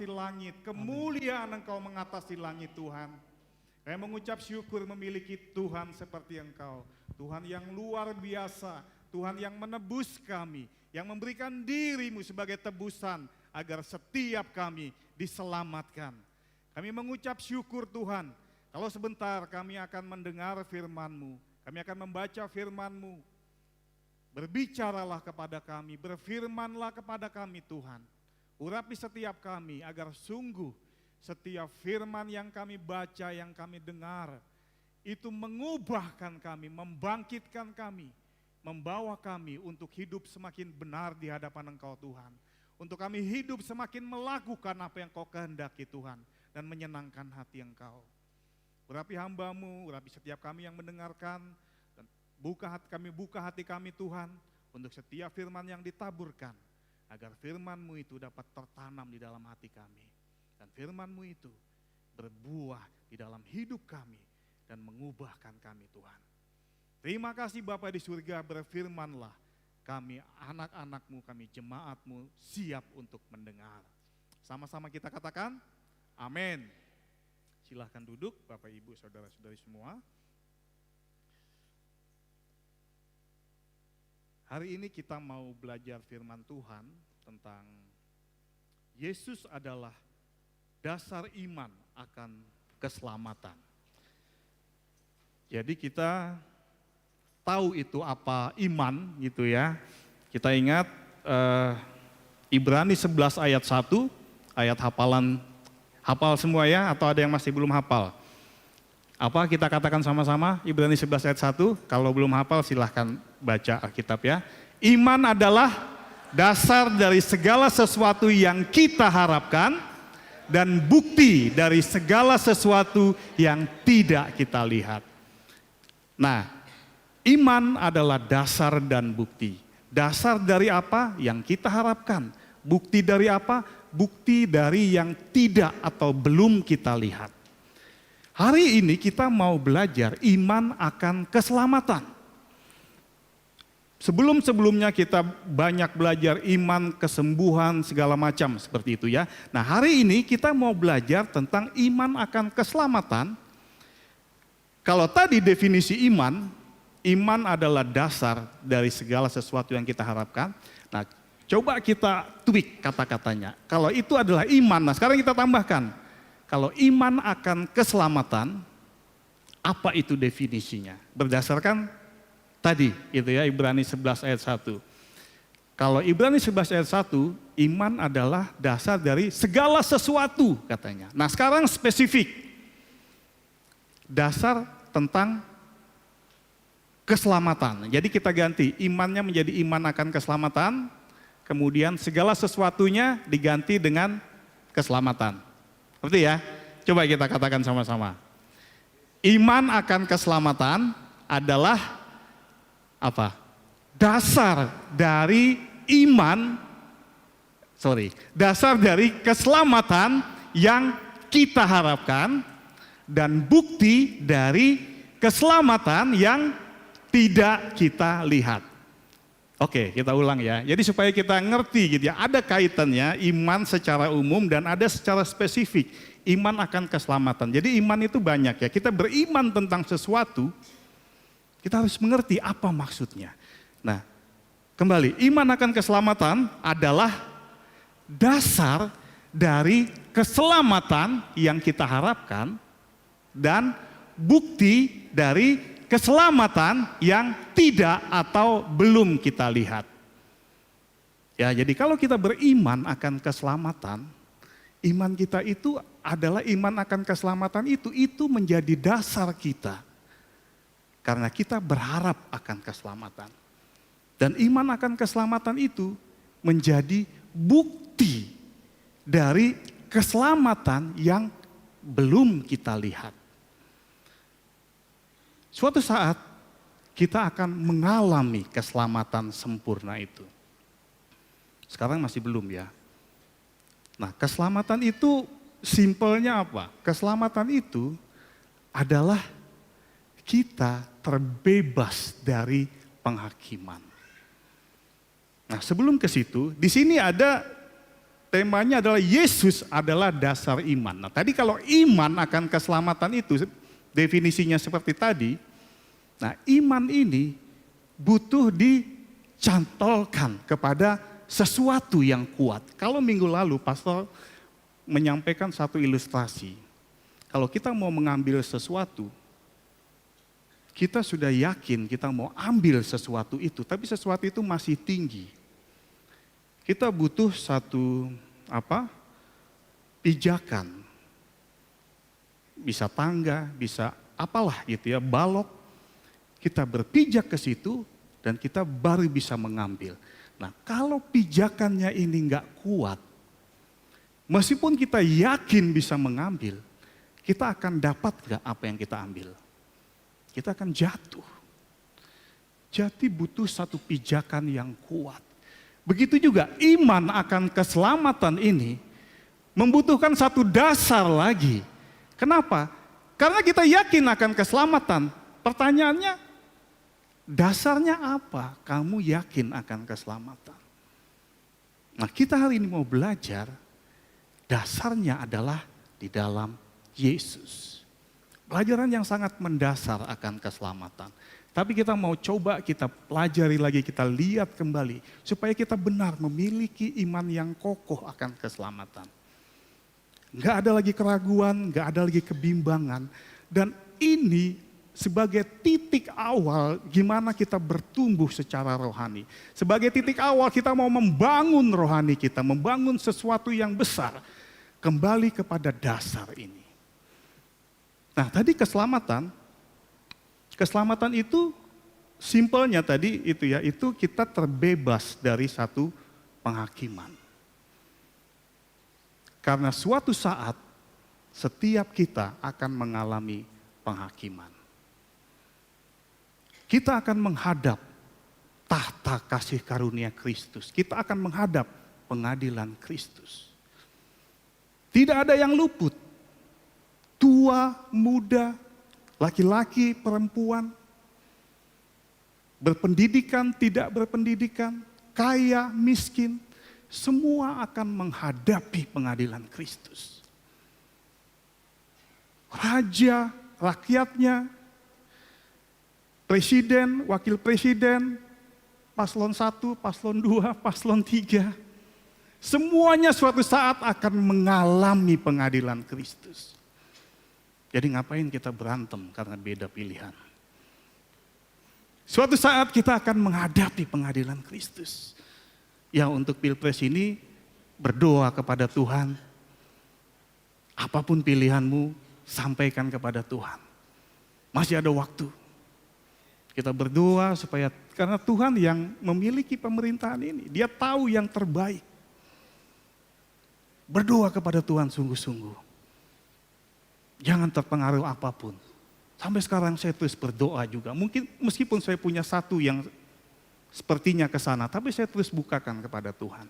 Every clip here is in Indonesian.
mengatasi langit, kemuliaan Engkau mengatasi langit Tuhan. Kami mengucap syukur memiliki Tuhan seperti Engkau. Tuhan yang luar biasa, Tuhan yang menebus kami, yang memberikan diri-Mu sebagai tebusan agar setiap kami diselamatkan. Kami mengucap syukur Tuhan, kalau sebentar kami akan mendengar firman-Mu, kami akan membaca firman-Mu. Berbicaralah kepada kami, berfirmanlah kepada kami Tuhan. Urapi setiap kami agar sungguh setiap firman yang kami baca, yang kami dengar, itu mengubahkan kami, membangkitkan kami, membawa kami untuk hidup semakin benar di hadapan Engkau Tuhan. Untuk kami hidup semakin melakukan apa yang Kau kehendaki Tuhan, dan menyenangkan hati Engkau. Urapi hamba-Mu, urapi setiap kami yang mendengarkan, dan buka hati kami Tuhan, untuk setiap firman yang ditaburkan, agar firman-Mu itu dapat tertanam di dalam hati kami. Dan firman-Mu itu berbuah di dalam hidup kami, dan mengubahkan kami Tuhan. Terima kasih Bapa di surga, berfirmanlah, kami anak-anak-Mu, kami jemaat-Mu siap untuk mendengar. Sama-sama kita katakan, amin. Silahkan duduk Bapak Ibu Saudara-saudari semua. Hari ini kita mau belajar firman Tuhan tentang Yesus adalah dasar iman akan keselamatan. Jadi kita tahu itu apa iman gitu ya. Kita ingat Ibrani 11 ayat 1, ayat hafal semua ya, atau ada yang masih belum hafal? Apa kita katakan sama-sama Ibrani 11 ayat 1, kalau belum hafal silahkan baca Alkitab ya. Iman adalah dasar dari segala sesuatu yang kita harapkan dan bukti dari segala sesuatu yang tidak kita lihat. Nah, iman adalah dasar dan bukti. Dasar dari apa? Yang kita harapkan. Bukti dari apa? Bukti dari yang tidak atau belum kita lihat. Hari ini kita mau belajar iman akan keselamatan. Sebelum-sebelumnya kita banyak belajar iman, kesembuhan, segala macam seperti itu ya. Nah hari ini kita mau belajar tentang iman akan keselamatan. Kalau tadi definisi iman adalah dasar dari segala sesuatu yang kita harapkan. Nah coba kita tweak kata-katanya. Kalau itu adalah iman, nah sekarang kita tambahkan. Kalau iman akan keselamatan, apa itu definisinya? Berdasarkan tadi itu ya Ibrani 11 ayat 1. Kalau Ibrani 11 ayat 1, iman adalah dasar dari segala sesuatu katanya. Nah sekarang spesifik. Dasar tentang keselamatan. Jadi kita ganti imannya menjadi iman akan keselamatan, kemudian segala sesuatunya diganti dengan keselamatan. Seperti ya, coba kita katakan sama-sama. Iman akan keselamatan adalah apa? Dasar dari dasar dari keselamatan yang kita harapkan dan bukti dari keselamatan yang tidak kita lihat. Oke, kita ulang ya. Jadi supaya kita ngerti gitu ya, ada kaitannya iman secara umum dan ada secara spesifik. Iman akan keselamatan. Jadi iman itu banyak ya. Kita beriman tentang sesuatu, kita harus mengerti apa maksudnya. Nah, kembali, iman akan keselamatan adalah dasar dari keselamatan yang kita harapkan dan bukti dari keselamatan yang tidak atau belum kita lihat. Ya, jadi kalau kita beriman akan keselamatan, iman kita itu adalah iman akan keselamatan itu menjadi dasar kita. Karena kita berharap akan keselamatan. Dan iman akan keselamatan itu menjadi bukti dari keselamatan yang belum kita lihat. Suatu saat kita akan mengalami keselamatan sempurna itu. Sekarang masih belum ya. Nah, keselamatan itu simpelnya apa? Keselamatan itu adalah kita terbebas dari penghakiman. Nah, sebelum ke situ, di sini ada temanya adalah Yesus adalah dasar iman. Nah tadi kalau iman akan keselamatan itu definisinya seperti tadi. Nah iman ini butuh dicantolkan kepada sesuatu yang kuat. Kalau minggu lalu pastor menyampaikan satu ilustrasi. Kalau kita mau mengambil sesuatu, kita sudah yakin kita mau ambil sesuatu itu, tapi sesuatu itu masih tinggi. Kita butuh satu pijakan. Bisa tangga, bisa apalah gitu ya, balok. Kita berpijak ke situ dan kita baru bisa mengambil. Nah, kalau pijakannya ini enggak kuat, meskipun kita yakin bisa mengambil, kita akan dapat gak apa yang kita ambil? Kita akan jatuh. Jadi butuh satu pijakan yang kuat. Begitu juga iman akan keselamatan ini membutuhkan satu dasar lagi. Kenapa? Karena kita yakin akan keselamatan. Pertanyaannya, dasarnya apa? Kamu yakin akan keselamatan? Nah kita hari ini mau belajar, dasarnya adalah di dalam Yesus. Pelajaran yang sangat mendasar akan keselamatan. Tapi kita mau coba kita pelajari lagi, kita lihat kembali. Supaya kita benar memiliki iman yang kokoh akan keselamatan. Nggak ada lagi keraguan, nggak ada lagi kebimbangan. Dan ini sebagai titik awal gimana kita bertumbuh secara rohani. Sebagai titik awal kita mau membangun rohani kita, membangun sesuatu yang besar. Kembali kepada dasar ini. Nah tadi keselamatan itu simpelnya tadi itu ya, itu kita terbebas dari satu penghakiman. Karena suatu saat setiap kita akan mengalami penghakiman. Kita akan menghadap tahta kasih karunia Kristus. Kita akan menghadap pengadilan Kristus. Tidak ada yang luput. Tua, muda, laki-laki, perempuan, berpendidikan, tidak berpendidikan, kaya, miskin, semua akan menghadapi pengadilan Kristus. Raja, rakyatnya, presiden, wakil presiden, paslon 1, paslon 2, paslon 3, semuanya suatu saat akan mengalami pengadilan Kristus. Jadi ngapain kita berantem karena beda pilihan? Suatu saat kita akan menghadapi pengadilan Kristus. Ya untuk pilpres ini berdoa kepada Tuhan. Apapun pilihanmu, sampaikan kepada Tuhan. Masih ada waktu. Kita berdoa supaya, karena Tuhan yang memiliki pemerintahan ini. Dia tahu yang terbaik. Berdoa kepada Tuhan sungguh-sungguh. Jangan terpengaruh apapun. Sampai sekarang saya terus berdoa juga. Mungkin meskipun saya punya satu yang sepertinya ke sana, tapi saya terus bukakan kepada Tuhan.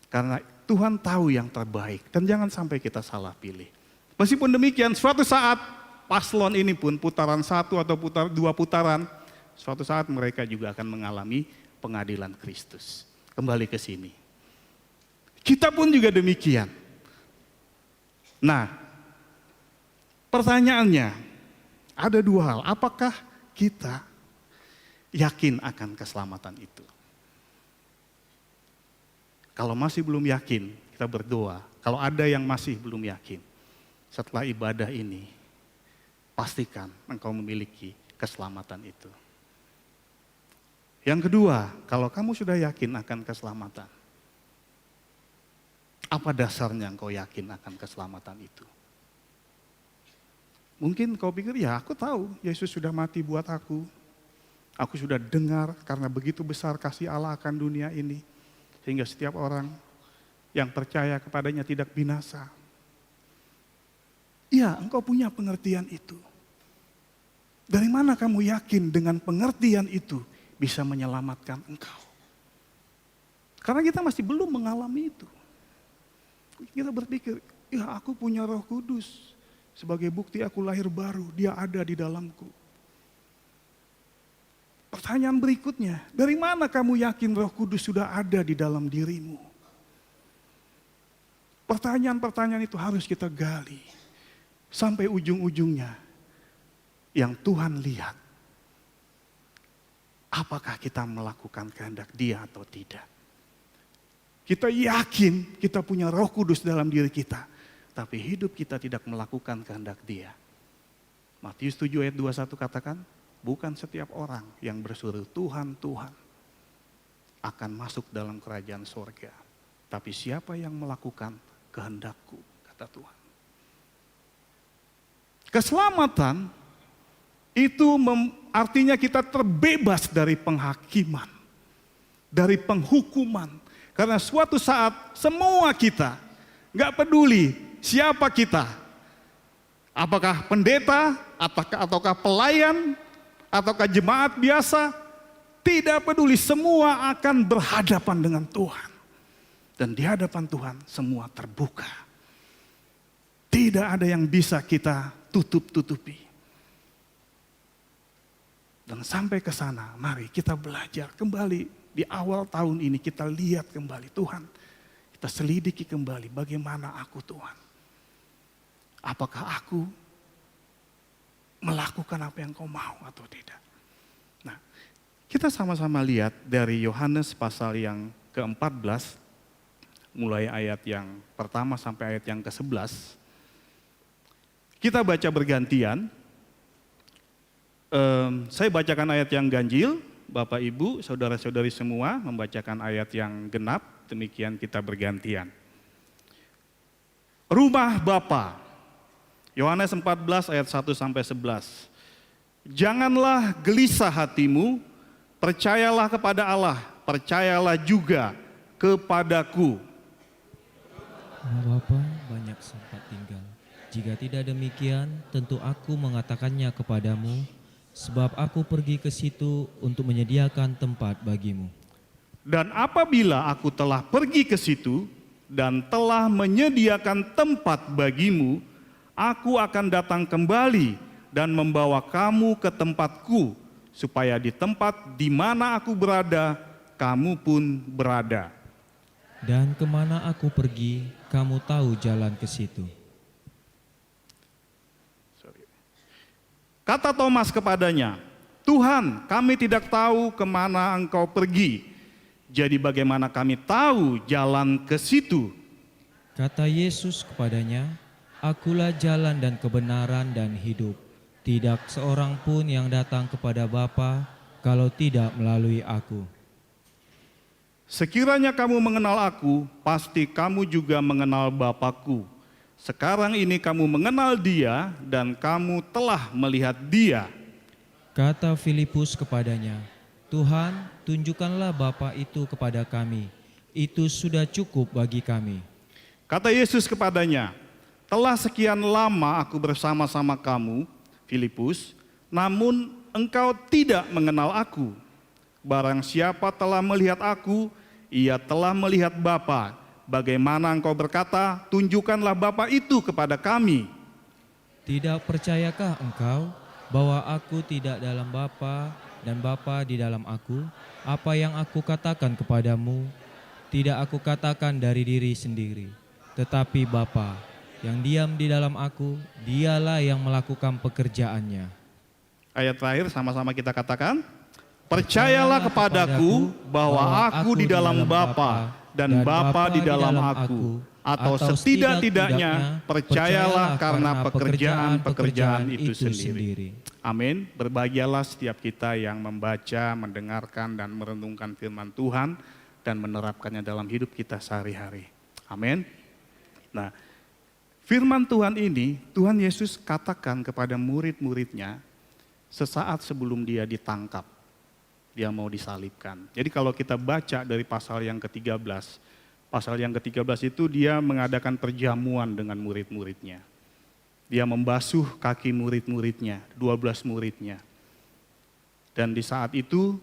Karena Tuhan tahu yang terbaik dan jangan sampai kita salah pilih. Meskipun demikian, suatu saat paslon ini pun putaran 1 atau 2 putaran, suatu saat mereka juga akan mengalami pengadilan Kristus. Kembali ke sini. Kita pun juga demikian. Nah, pertanyaannya, ada 2 hal. Apakah kita yakin akan keselamatan itu? Kalau masih belum yakin, kita berdoa. Kalau ada yang masih belum yakin, setelah ibadah ini, pastikan engkau memiliki keselamatan itu. Yang kedua, kalau kamu sudah yakin akan keselamatan, apa dasarnya engkau yakin akan keselamatan itu? Mungkin kau pikir, ya aku tahu Yesus sudah mati buat aku. Aku sudah dengar karena begitu besar kasih Allah akan dunia ini. Sehingga setiap orang yang percaya kepadanya tidak binasa. Ya, engkau punya pengertian itu. Dari mana kamu yakin dengan pengertian itu bisa menyelamatkan engkau? Karena kita masih belum mengalami itu. Kita berpikir, ya aku punya Roh Kudus. Sebagai bukti aku lahir baru, dia ada di dalamku. Pertanyaan berikutnya, dari mana kamu yakin Roh Kudus sudah ada di dalam dirimu? Pertanyaan-pertanyaan itu harus kita gali sampai ujung-ujungnya yang Tuhan lihat. Apakah kita melakukan kehendak Dia atau tidak? Kita yakin kita punya Roh Kudus dalam diri kita, tapi hidup kita tidak melakukan kehendak Dia. Matius 7 ayat 21 katakan, bukan setiap orang yang berseru Tuhan, Tuhan akan masuk dalam kerajaan sorga. Tapi siapa yang melakukan kehendak-Ku, kata Tuhan. Keselamatan itu artinya kita terbebas dari penghakiman, dari penghukuman. Karena suatu saat semua kita, gak peduli siapa kita, apakah pendeta, ataukah pelayan, ataukah jemaat biasa, tidak peduli, semua akan berhadapan dengan Tuhan. Dan di hadapan Tuhan semua terbuka. Tidak ada yang bisa kita tutup-tutupi. Dan sampai ke sana, mari kita belajar kembali. Di awal tahun ini kita lihat kembali, Tuhan, kita selidiki kembali bagaimana aku, Tuhan. Apakah aku melakukan apa yang Kau mau atau tidak? Nah, kita sama-sama lihat dari Yohanes pasal yang ke-14, mulai ayat yang pertama sampai ayat yang ke-11. Kita baca bergantian. Saya bacakan ayat yang ganjil, Bapak, Ibu, saudara-saudari semua membacakan ayat yang genap, demikian kita bergantian. Rumah Bapa, Yohanes 14 ayat 1 sampai 11. Janganlah gelisah hatimu, percayalah kepada Allah, percayalah juga kepadaku. Bapa, banyak sempat tinggal. Jika tidak demikian, tentu aku mengatakannya kepadamu, sebab aku pergi ke situ untuk menyediakan tempat bagimu. Dan apabila aku telah pergi ke situ dan telah menyediakan tempat bagimu, aku akan datang kembali dan membawa kamu ke tempatku, supaya di tempat di mana aku berada, kamu pun berada. Dan kemana aku pergi, kamu tahu jalan ke situ. Kata Thomas kepadanya, Tuhan, kami tidak tahu kemana Engkau pergi. Jadi bagaimana kami tahu jalan ke situ? Kata Yesus kepadanya, Akulah jalan dan kebenaran dan hidup. Tidak seorang pun yang datang kepada Bapa kalau tidak melalui aku. Sekiranya kamu mengenal aku, pasti kamu juga mengenal Bapa-Ku. Sekarang ini kamu mengenal Dia dan kamu telah melihat Dia. Kata Filipus kepadanya, Tuhan, tunjukkanlah Bapa itu kepada kami. Itu sudah cukup bagi kami. Kata Yesus kepadanya, telah sekian lama aku bersama-sama kamu, Filipus, namun engkau tidak mengenal aku. Barang siapa telah melihat aku, ia telah melihat Bapa. Bagaimana engkau berkata, tunjukkanlah Bapa itu kepada kami. Tidak percayakah engkau bahwa aku tidak dalam Bapa dan Bapa di dalam aku? Apa yang aku katakan kepadamu, tidak aku katakan dari diri sendiri, tetapi Bapa yang diam di dalam aku, Dialah yang melakukan pekerjaannya. Ayat terakhir sama-sama kita katakan, percayalah kepadaku bahwa aku di dalam Bapa dan Bapa di dalam aku, atau setidak-tidaknya percayalah karena pekerjaan-pekerjaan itu sendiri. Amin. Berbahagialah setiap kita yang membaca, mendengarkan, dan merenungkan firman Tuhan dan menerapkannya dalam hidup kita sehari-hari. Amin. Nah, firman Tuhan ini, Tuhan Yesus katakan kepada murid-muridnya sesaat sebelum dia ditangkap. Dia mau disalibkan. Jadi kalau kita baca dari pasal yang ke-13, pasal yang ke-13 itu dia mengadakan perjamuan dengan murid-muridnya. Dia membasuh kaki murid-muridnya, 12 muridnya. Dan di saat itu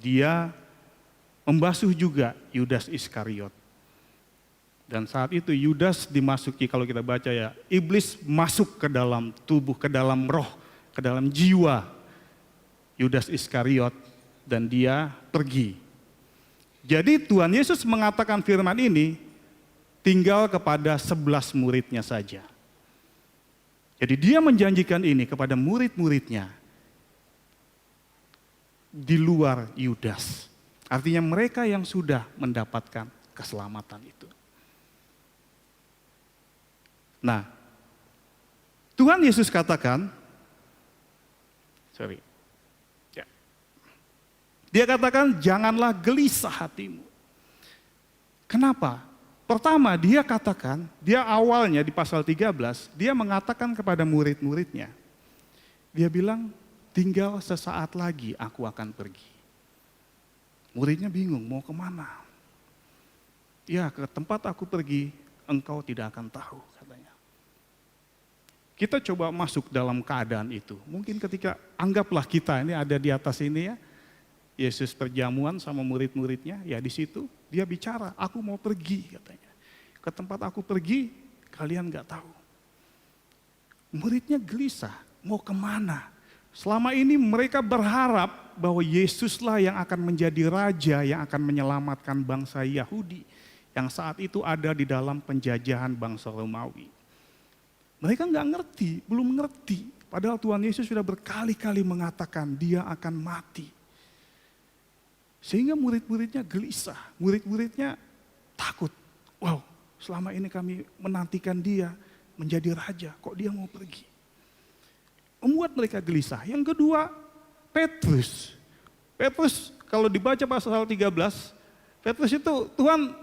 dia membasuh juga Yudas Iskariot. Dan saat itu Yudas dimasuki, kalau kita baca ya, iblis masuk ke dalam tubuh, ke dalam roh, ke dalam jiwa Yudas Iskariot. Dan dia pergi. Jadi Tuhan Yesus mengatakan firman ini, tinggal kepada 11 muridnya saja. Jadi dia menjanjikan ini kepada murid-muridnya di luar Yudas. Artinya mereka yang sudah mendapatkan keselamatan itu. Nah, Tuhan Yesus katakan, dia katakan janganlah gelisah hatimu. Kenapa? Pertama dia katakan, dia awalnya di pasal 13, dia mengatakan kepada murid-muridnya, dia bilang, tinggal sesaat lagi aku akan pergi. Muridnya bingung, mau kemana? Ya, ke tempat aku pergi, engkau tidak akan tahu, katanya. Kita coba masuk dalam keadaan itu. Mungkin ketika, anggaplah kita ini ada di atas ini ya, Yesus perjamuan sama murid-muridnya, ya di situ dia bicara, aku mau pergi katanya. Ke tempat aku pergi, kalian gak tahu. Muridnya gelisah, mau kemana? Selama ini mereka berharap bahwa Yesuslah yang akan menjadi raja, yang akan menyelamatkan bangsa Yahudi, yang saat itu ada di dalam penjajahan bangsa Romawi. Mereka gak ngerti, belum ngerti. Padahal Tuhan Yesus sudah berkali-kali mengatakan dia akan mati. Sehingga murid-muridnya gelisah, murid-muridnya takut. Wow, selama ini kami menantikan dia menjadi raja, kok dia mau pergi? Membuat mereka gelisah. Yang kedua, Petrus. Petrus kalau dibaca pasal 13, Petrus itu, Tuhan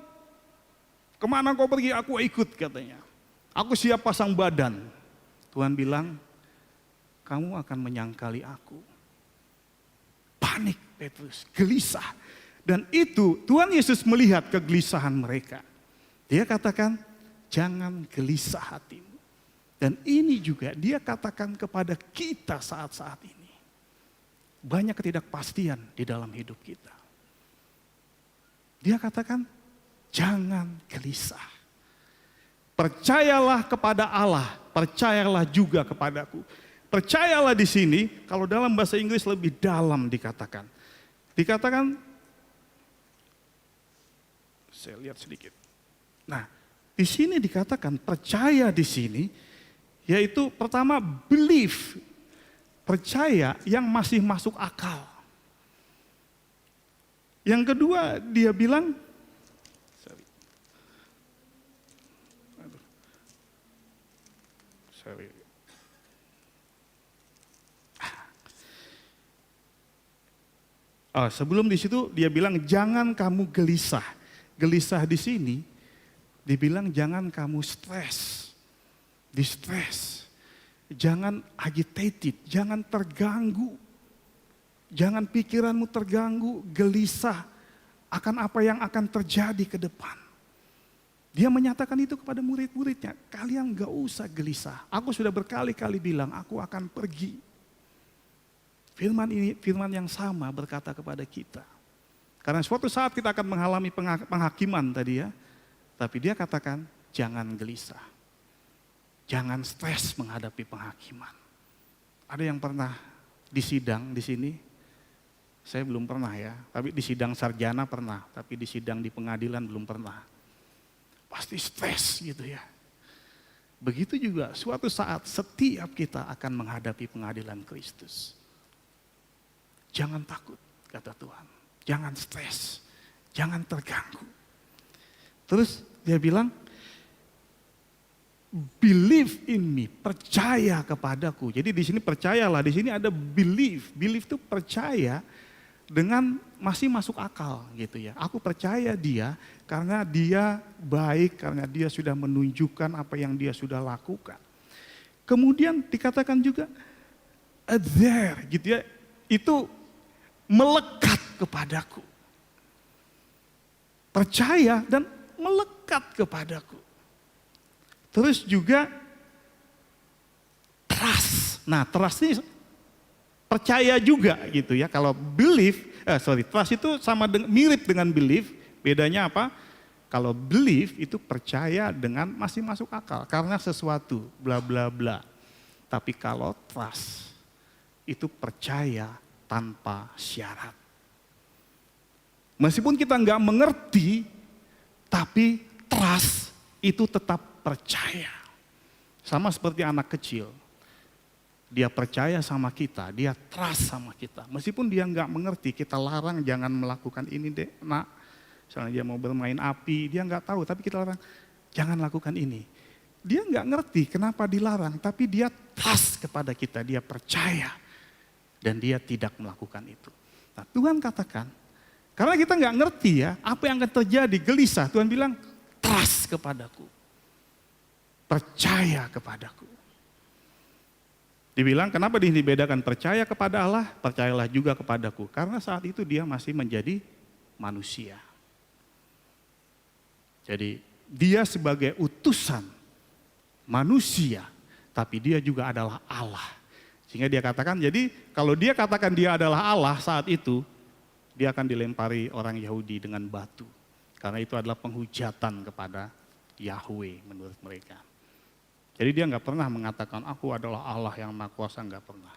kemana kau pergi? Aku ikut katanya. Aku siap pasang badan. Tuhan bilang, kamu akan menyangkali aku. Panik Petrus, gelisah. Dan itu Tuhan Yesus melihat kegelisahan mereka. Dia katakan, jangan gelisah hatimu. Dan ini juga dia katakan kepada kita saat-saat ini. Banyak ketidakpastian di dalam hidup kita. Dia katakan, jangan gelisah. Percayalah kepada Allah, percayalah juga kepadaku. Percayalah di sini, kalau dalam bahasa Inggris lebih dalam dikatakan. Dikatakan, saya lihat sedikit. Nah, di sini dikatakan percaya di sini, yaitu pertama believe, percaya yang masih masuk akal. Yang kedua dia bilang, sebelum di situ dia bilang jangan kamu gelisah. Gelisah di sini dibilang jangan kamu stres, distress. Jangan agitated, jangan terganggu. Jangan pikiranmu terganggu, gelisah akan apa yang akan terjadi ke depan. Dia menyatakan itu kepada murid-muridnya, kalian gak usah gelisah. Aku sudah berkali-kali bilang aku akan pergi. Firman ini firman yang sama berkata kepada kita. Karena suatu saat kita akan mengalami penghakiman tadi ya. Tapi dia katakan jangan gelisah. Jangan stres menghadapi penghakiman. Ada yang pernah disidang di sini? Saya belum pernah ya. Tapi di sidang sarjana pernah. Tapi di sidang di pengadilan belum pernah. Pasti stres gitu ya. Begitu juga suatu saat setiap kita akan menghadapi pengadilan Kristus. Jangan takut, kata Tuhan. Jangan stres, jangan terganggu. Terus dia bilang, believe in me, percaya kepadaku. Jadi di sini percayalah, di sini ada believe. Believe itu percaya dengan masih masuk akal gitu ya. Aku percaya dia karena dia baik, karena dia sudah menunjukkan apa yang dia sudah lakukan. Kemudian dikatakan juga, there gitu ya, itu melekat kepadaku. Percaya dan melekat kepadaku. Terus juga trust. Nah, trust ini percaya juga gitu ya. Kalau trust itu sama mirip dengan believe. Bedanya apa? Kalau believe itu percaya dengan masih masuk akal karena sesuatu bla bla bla. Tapi kalau trust itu percaya tanpa syarat. Meskipun kita nggak mengerti, tapi trust itu tetap percaya. Sama seperti anak kecil. Dia percaya sama kita, dia trust sama kita. Meskipun dia nggak mengerti, kita larang jangan melakukan ini deh, nak. Misalnya dia mau bermain api, dia nggak tahu, tapi kita larang, jangan lakukan ini. Dia nggak ngerti kenapa dilarang, tapi dia trust kepada kita, dia percaya. Dan dia tidak melakukan itu. Nah Tuhan katakan, karena kita nggak ngerti ya, apa yang akan terjadi, gelisah. Tuhan bilang, trust kepadaku. Percaya kepadaku. Dibilang kenapa dibedakan percaya kepada Allah, percayalah juga kepadaku. Karena saat itu dia masih menjadi manusia. Jadi dia sebagai utusan manusia, tapi dia juga adalah Allah. Sehingga dia katakan, jadi kalau dia katakan dia adalah Allah saat itu, dia akan dilempari orang Yahudi dengan batu. Karena itu adalah penghujatan kepada Yahweh menurut mereka. Jadi dia nggak pernah mengatakan aku adalah Allah yang Maha Kuasa, nggak pernah.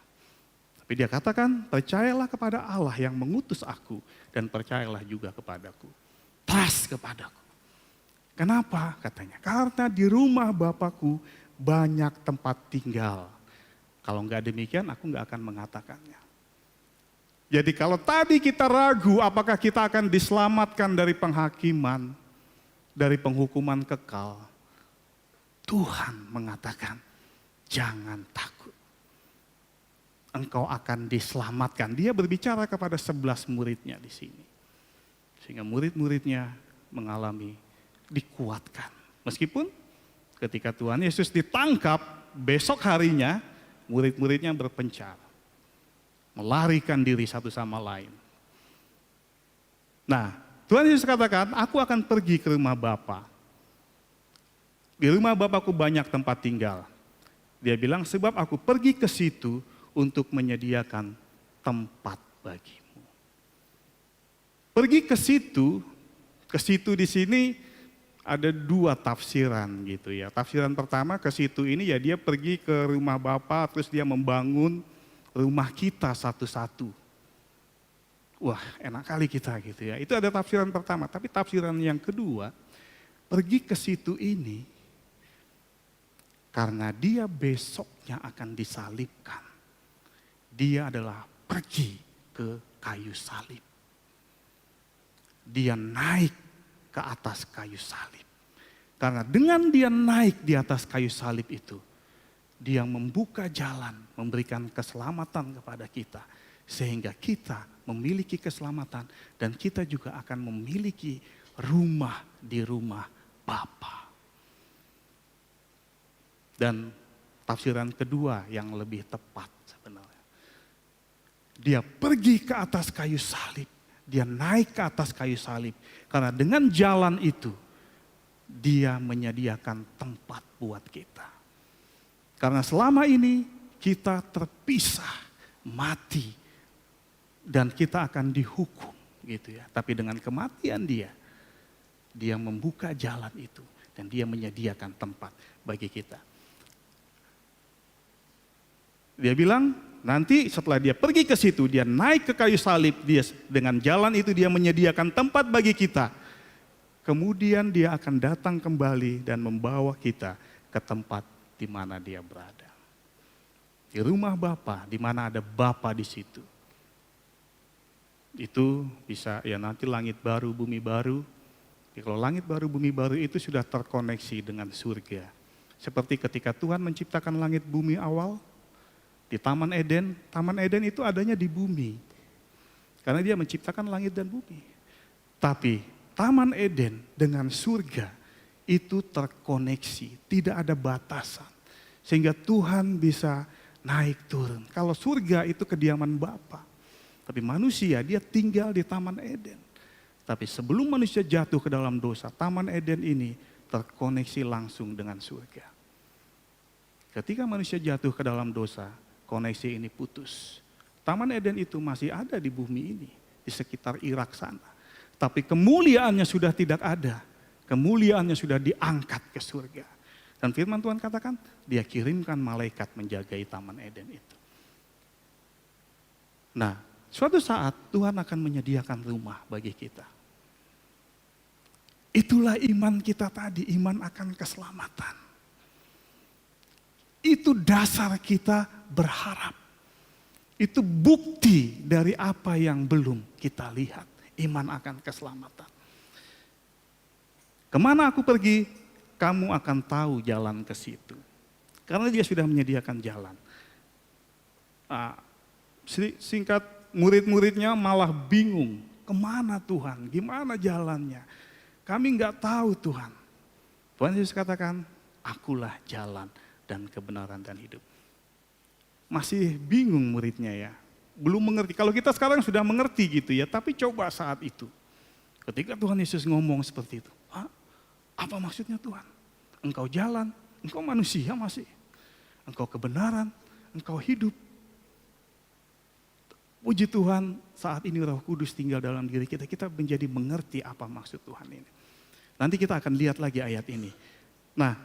Tapi dia katakan percayalah kepada Allah yang mengutus aku dan percayalah juga kepadaku. Trust kepadaku. Kenapa katanya? Karena di rumah Bapakku banyak tempat tinggal. Kalau nggak demikian aku nggak akan mengatakannya. Jadi kalau tadi kita ragu apakah kita akan diselamatkan dari penghakiman, dari penghukuman kekal, Tuhan mengatakan, jangan takut. Engkau akan diselamatkan. Dia berbicara kepada 11 muridnya di sini. Sehingga murid-muridnya mengalami dikuatkan. Meskipun ketika Tuhan Yesus ditangkap, besok harinya murid-muridnya berpencar. Melarikan diri satu sama lain. Nah, Tuhan Yesus katakan, aku akan pergi ke rumah Bapa. Di rumah Bapakku banyak tempat tinggal. Dia bilang, sebab aku pergi ke situ untuk menyediakan tempat bagimu. Pergi ke situ di sini ada dua tafsiran gitu ya. Tafsiran pertama ke situ ini ya dia pergi ke rumah Bapa, terus dia membangun rumah kita satu-satu. Wah enak kali kita gitu ya. Itu ada tafsiran pertama, tapi tafsiran yang kedua, pergi ke situ ini karena dia besoknya akan disalibkan. Dia adalah pergi ke kayu salib. Dia naik ke atas kayu salib. Karena dengan dia naik di atas kayu salib itu, dia membuka jalan, memberikan keselamatan kepada kita. Sehingga kita memiliki keselamatan dan kita juga akan memiliki rumah di rumah Bapa. Dan tafsiran kedua yang lebih tepat sebenarnya. Dia pergi ke atas kayu salib. Dia naik ke atas kayu salib. Karena dengan jalan itu, dia menyediakan tempat buat kita. Karena selama ini kita terpisah, mati. Dan kita akan dihukum gitu ya. Tapi dengan kematian dia membuka jalan itu. Dan dia menyediakan tempat bagi kita. Dia bilang, nanti setelah dia pergi ke situ, dia naik ke kayu salib, dia dengan jalan itu dia menyediakan tempat bagi kita. Kemudian dia akan datang kembali dan membawa kita ke tempat di mana dia berada. Di rumah Bapa, di mana ada Bapa di situ. Itu bisa ya nanti langit baru, bumi baru. Ya, kalau langit baru, bumi baru itu sudah terkoneksi dengan surga. Seperti ketika Tuhan menciptakan langit bumi awal, di Taman Eden itu adanya di bumi. Karena dia menciptakan langit dan bumi. Tapi Taman Eden dengan surga itu terkoneksi, tidak ada batasan. Sehingga Tuhan bisa naik turun. Kalau surga itu kediaman Bapa. Tapi manusia dia tinggal di Taman Eden. Tapi sebelum manusia jatuh ke dalam dosa, Taman Eden ini terkoneksi langsung dengan surga. Ketika manusia jatuh ke dalam dosa, koneksi ini putus. Taman Eden itu masih ada di bumi ini, di sekitar Irak sana. Tapi kemuliaannya sudah tidak ada. Kemuliaannya sudah diangkat ke surga. Dan firman Tuhan katakan, dia kirimkan malaikat menjagai Taman Eden itu. Nah, suatu saat Tuhan akan menyediakan rumah bagi kita. Itulah iman kita tadi, iman akan keselamatan. Itu dasar kita berharap. Itu bukti dari apa yang belum kita lihat, iman akan keselamatan. Kemana aku pergi, kamu akan tahu jalan ke situ. Karena dia sudah menyediakan jalan. Singkat, murid-muridnya malah bingung. Kemana Tuhan? Gimana jalannya? Kami nggak tahu Tuhan. Tuhan Yesus katakan, akulah jalan dan kebenaran dan hidup. Masih bingung muridnya ya. Belum mengerti. Kalau kita sekarang sudah mengerti gitu ya. Tapi coba saat itu. Ketika Tuhan Yesus ngomong seperti itu. Apa maksudnya Tuhan? Engkau jalan, engkau manusia masih. Engkau kebenaran, engkau hidup. Puji Tuhan, saat ini Roh Kudus tinggal dalam diri kita, kita menjadi mengerti apa maksud Tuhan ini. Nanti kita akan lihat lagi ayat ini. Nah,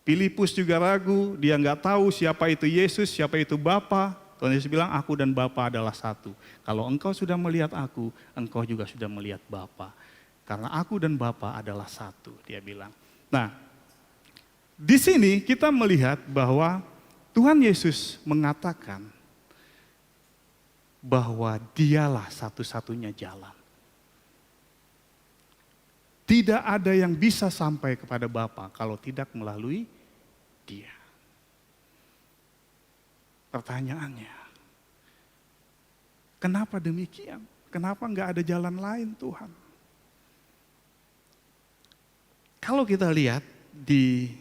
Filipus juga ragu, dia nggak tahu siapa itu Yesus, siapa itu Bapa. Tuhan Yesus bilang, aku dan Bapa adalah satu. Kalau engkau sudah melihat aku, engkau juga sudah melihat Bapa. Karena aku dan Bapa adalah satu, dia bilang. Nah, di sini kita melihat bahwa Tuhan Yesus mengatakan bahwa dialah satu-satunya jalan. Tidak ada yang bisa sampai kepada Bapa kalau tidak melalui Dia. Pertanyaannya, kenapa demikian? Kenapa enggak ada jalan lain Tuhan? Kalau kita lihat di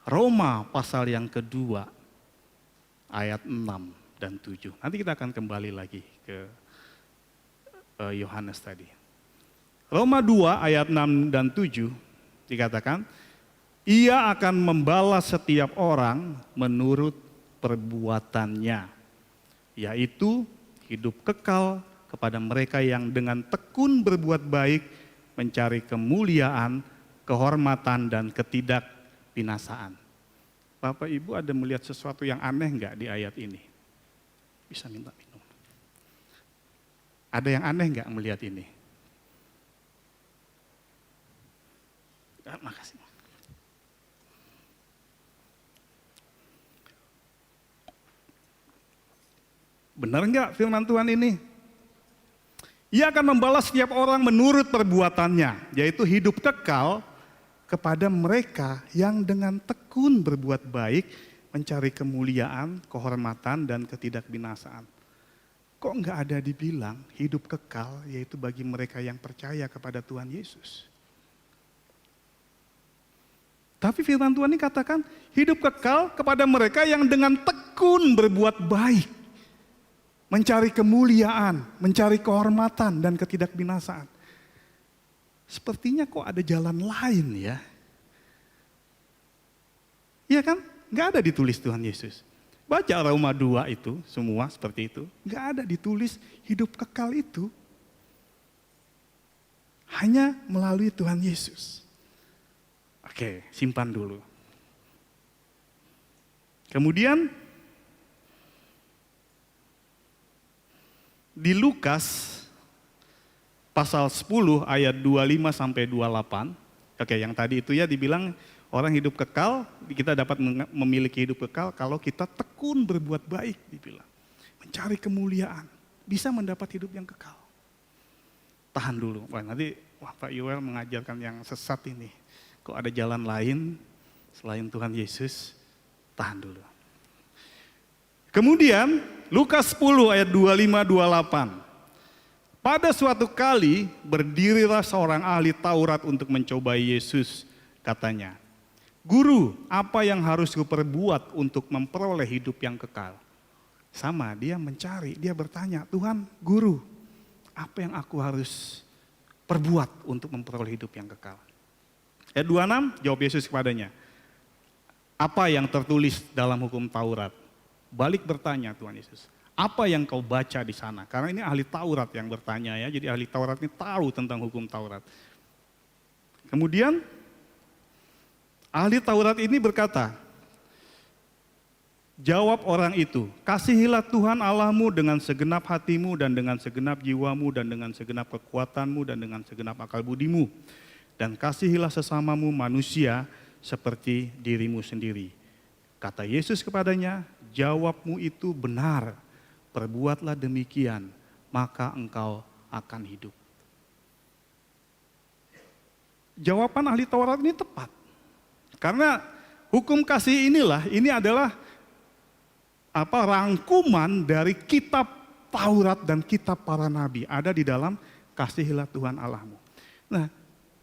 Roma pasal yang kedua, ayat 6 dan 7. Nanti kita akan kembali lagi ke Yohanes tadi. Roma 2 ayat 6 dan 7 dikatakan, ia akan membalas setiap orang menurut perbuatannya, yaitu hidup kekal kepada mereka yang dengan tekun berbuat baik, mencari kemuliaan, kehormatan, dan ketidakbinasaan. Bapak Ibu ada melihat sesuatu yang aneh enggak di ayat ini? Bisa minta minum. Ada yang aneh enggak melihat ini? Makasih. Benar enggak firman Tuhan ini? Ia akan membalas setiap orang menurut perbuatannya, yaitu hidup kekal kepada mereka yang dengan tekun berbuat baik, mencari kemuliaan, kehormatan, dan ketidakbinasaan. Kok enggak ada dibilang hidup kekal, yaitu bagi mereka yang percaya kepada Tuhan Yesus? Tapi firman Tuhan ini katakan hidup kekal kepada mereka yang dengan tekun berbuat baik, mencari kemuliaan, mencari kehormatan, dan ketidakbinasaan. Sepertinya kok ada jalan lain ya. Iya kan? Nggak ada ditulis Tuhan Yesus. Baca Roma 2 itu, semua seperti itu. Nggak ada ditulis hidup kekal itu. Hanya melalui Tuhan Yesus. Oke, simpan dulu. Kemudian, di Lukas pasal 10 ayat 25 sampai 28. Oke, yang tadi itu ya dibilang orang hidup kekal, kita dapat memiliki hidup kekal kalau kita tekun berbuat baik, dibilang. Mencari kemuliaan, bisa mendapat hidup yang kekal. Tahan dulu, nanti Pak Yuel mengajarkan yang sesat ini. Kok ada jalan lain selain Tuhan Yesus? Tahan dulu. Kemudian Lukas 10 ayat 25-28. Pada suatu kali berdirilah seorang ahli Taurat untuk mencobai Yesus, katanya, Guru, apa yang harus kuperbuat untuk memperoleh hidup yang kekal? Sama, dia mencari, dia bertanya, Tuhan, Guru, apa yang aku harus perbuat untuk memperoleh hidup yang kekal? Ayat 26, jawab Yesus kepadanya, apa yang tertulis dalam hukum Taurat? Balik bertanya Tuhan Yesus. Apa yang kau baca di sana? Karena ini ahli Taurat yang bertanya ya, jadi ahli Taurat ini tahu tentang hukum Taurat. Kemudian ahli Taurat ini berkata, Jawab orang itu, kasihilah Tuhan Allahmu dengan segenap hatimu dan dengan segenap jiwamu dan dengan segenap kekuatanmu dan dengan segenap akal budimu. Dan kasihilah sesamamu manusia seperti dirimu sendiri. Kata Yesus kepadanya, jawabmu itu benar, perbuatlah demikian, maka engkau akan hidup. Jawaban ahli Taurat ini tepat. Karena hukum kasih ini adalah rangkuman dari kitab Taurat dan kitab para nabi ada di dalam kasihilah Tuhan Allahmu. Nah,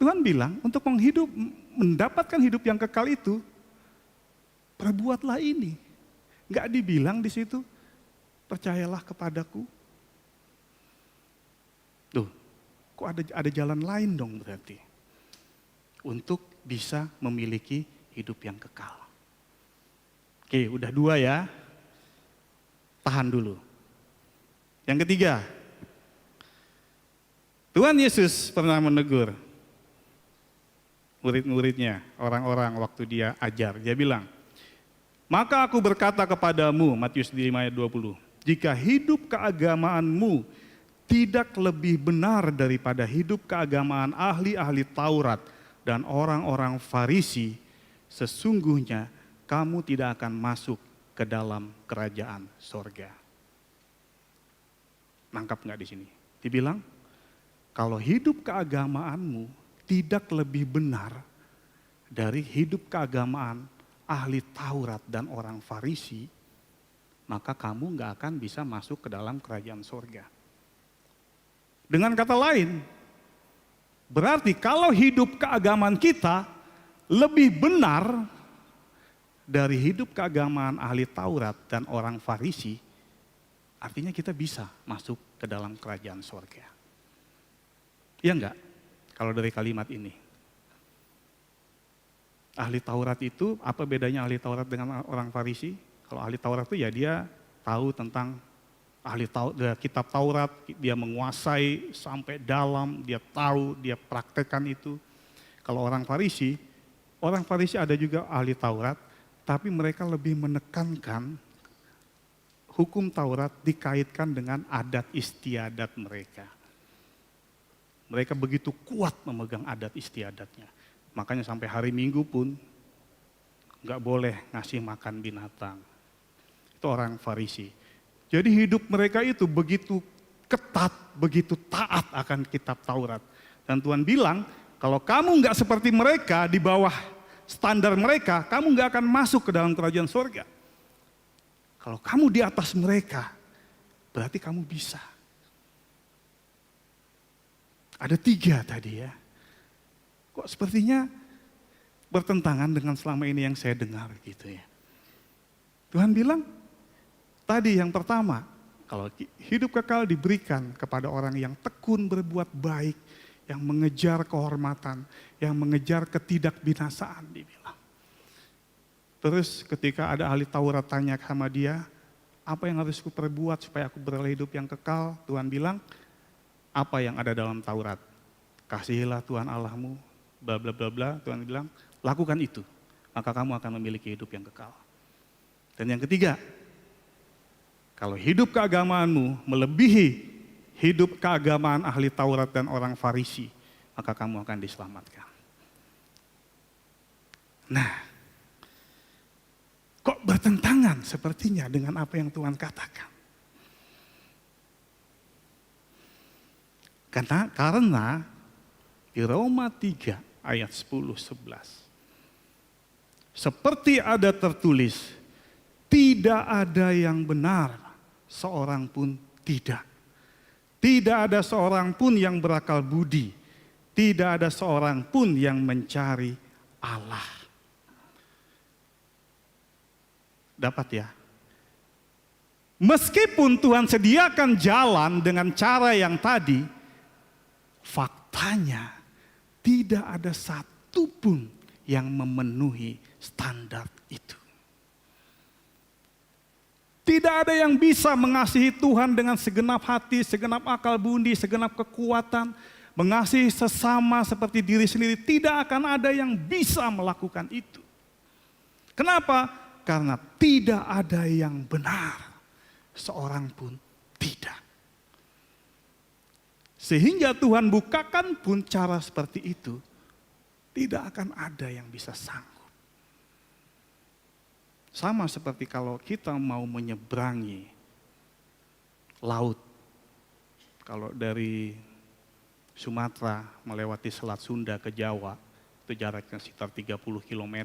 Tuhan bilang untuk mendapatkan hidup yang kekal itu, perbuatlah ini. Enggak dibilang di situ, percayalah kepadaku. Tuh, kok ada jalan lain dong berarti untuk bisa memiliki hidup yang kekal. Oke, udah 2 ya. Tahan dulu. Yang ketiga, Tuhan Yesus pernah menegur murid-muridnya, orang-orang waktu dia ajar. Dia bilang, maka aku berkata kepadamu, Matius 5 ayat 20, jika hidup keagamaanmu tidak lebih benar daripada hidup keagamaan ahli-ahli Taurat dan orang-orang Farisi, sesungguhnya kamu tidak akan masuk ke dalam kerajaan sorga. Nangkap nggak di sini? Dibilang, kalau hidup keagamaanmu tidak lebih benar dari hidup keagamaan ahli Taurat dan orang Farisi, maka kamu nggak akan bisa masuk ke dalam kerajaan sorga. Dengan kata lain, berarti kalau hidup keagamaan kita lebih benar dari hidup keagamaan ahli Taurat dan orang Farisi, artinya kita bisa masuk ke dalam kerajaan sorga. Iya enggak? Kalau dari kalimat ini. Ahli Taurat itu, apa bedanya ahli Taurat dengan orang Farisi? Kalau ahli Taurat itu ya dia tahu tentang kitab Taurat, dia menguasai sampai dalam, dia tahu, dia praktekkan itu. Kalau orang Farisi ada juga ahli Taurat, tapi mereka lebih menekankan hukum Taurat dikaitkan dengan adat istiadat mereka. Mereka begitu kuat memegang adat istiadatnya. Makanya sampai hari Minggu pun nggak boleh ngasih makan binatang. Itu orang Farisi. Jadi hidup mereka itu begitu ketat, begitu taat akan kitab Taurat. Dan Tuhan bilang, kalau kamu nggak seperti mereka di bawah standar mereka, kamu nggak akan masuk ke dalam kerajaan sorga. Kalau kamu di atas mereka, berarti kamu bisa. Ada 3 tadi ya. Kok sepertinya bertentangan dengan selama ini yang saya dengar gitu ya. Tuhan bilang, tadi yang pertama, kalau hidup kekal diberikan kepada orang yang tekun berbuat baik, yang mengejar kehormatan, yang mengejar ketidakbinasaan, dibilang. Terus ketika ada ahli Taurat tanya sama dia, apa yang harus kuperbuat supaya aku beroleh hidup yang kekal? Tuhan bilang, apa yang ada dalam Taurat? Kasihilah Tuhan Allahmu, bla bla bla bla. Tuhan bilang, lakukan itu, maka kamu akan memiliki hidup yang kekal. Dan yang ketiga, kalau hidup keagamaanmu melebihi hidup keagamaan ahli Taurat dan orang Farisi, maka kamu akan diselamatkan. Nah, kok bertentangan sepertinya dengan apa yang Tuhan katakan? Karena di Roma 3 ayat 10-11, seperti ada tertulis, tidak ada yang benar, seorang pun tidak. Tidak ada seorang pun yang berakal budi. Tidak ada seorang pun yang mencari Allah. Dapat ya? Meskipun Tuhan sediakan jalan dengan cara yang tadi, faktanya tidak ada satupun yang memenuhi standar itu. Tidak ada yang bisa mengasihi Tuhan dengan segenap hati, segenap akal budi, segenap kekuatan. Mengasihi sesama seperti diri sendiri. Tidak akan ada yang bisa melakukan itu. Kenapa? karena tidak ada yang benar, seorang pun tidak. Sehingga Tuhan bukakan pun cara seperti itu, tidak akan ada yang bisa sanggup. Sama seperti kalau kita mau menyeberangi laut. Kalau dari Sumatera melewati Selat Sunda ke Jawa, itu jaraknya sekitar 30 km.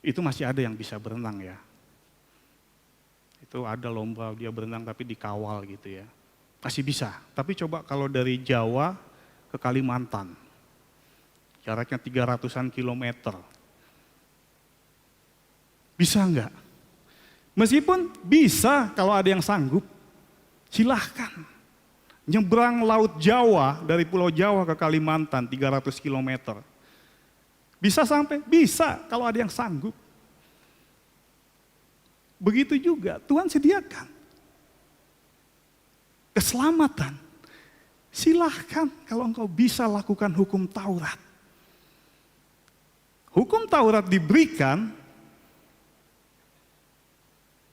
Itu masih ada yang bisa berenang ya. Itu ada lomba dia berenang tapi dikawal gitu ya. Masih bisa, tapi coba kalau dari Jawa ke Kalimantan, jaraknya 300-an kilometer. Bisa enggak? Meskipun bisa kalau ada yang sanggup, silahkan. Nyebrang Laut Jawa dari Pulau Jawa ke Kalimantan 300 kilometer. Bisa sampai? Bisa kalau ada yang sanggup. Begitu juga Tuhan sediakan keselamatan. Silahkan kalau engkau bisa lakukan hukum Taurat. Hukum Taurat diberikan,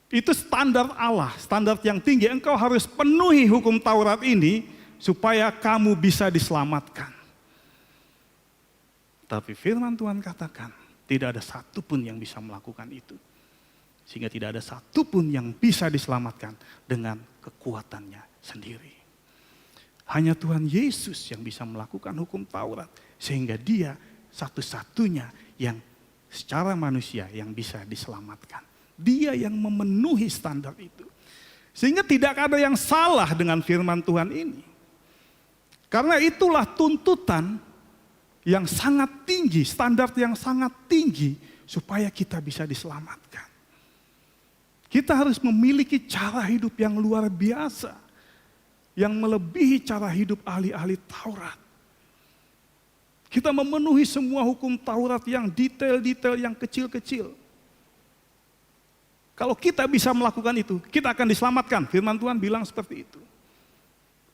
itu standar Allah, standar yang tinggi. Engkau harus penuhi hukum Taurat ini supaya kamu bisa diselamatkan. Tapi firman Tuhan katakan, tidak ada satupun yang bisa melakukan itu. Sehingga tidak ada satupun yang bisa diselamatkan dengan kekuatannya sendiri. Hanya Tuhan Yesus yang bisa melakukan hukum Taurat. Sehingga dia satu-satunya yang secara manusia yang bisa diselamatkan. Dia yang memenuhi standar itu. Sehingga tidak ada yang salah dengan firman Tuhan ini. Karena itulah tuntutan yang sangat tinggi, standar yang sangat tinggi supaya kita bisa diselamatkan. Kita harus memiliki cara hidup yang luar biasa, yang melebihi cara hidup ahli-ahli Taurat. Kita memenuhi semua hukum Taurat yang detail-detail, yang kecil-kecil. Kalau kita bisa melakukan itu, kita akan diselamatkan. Firman Tuhan bilang seperti itu.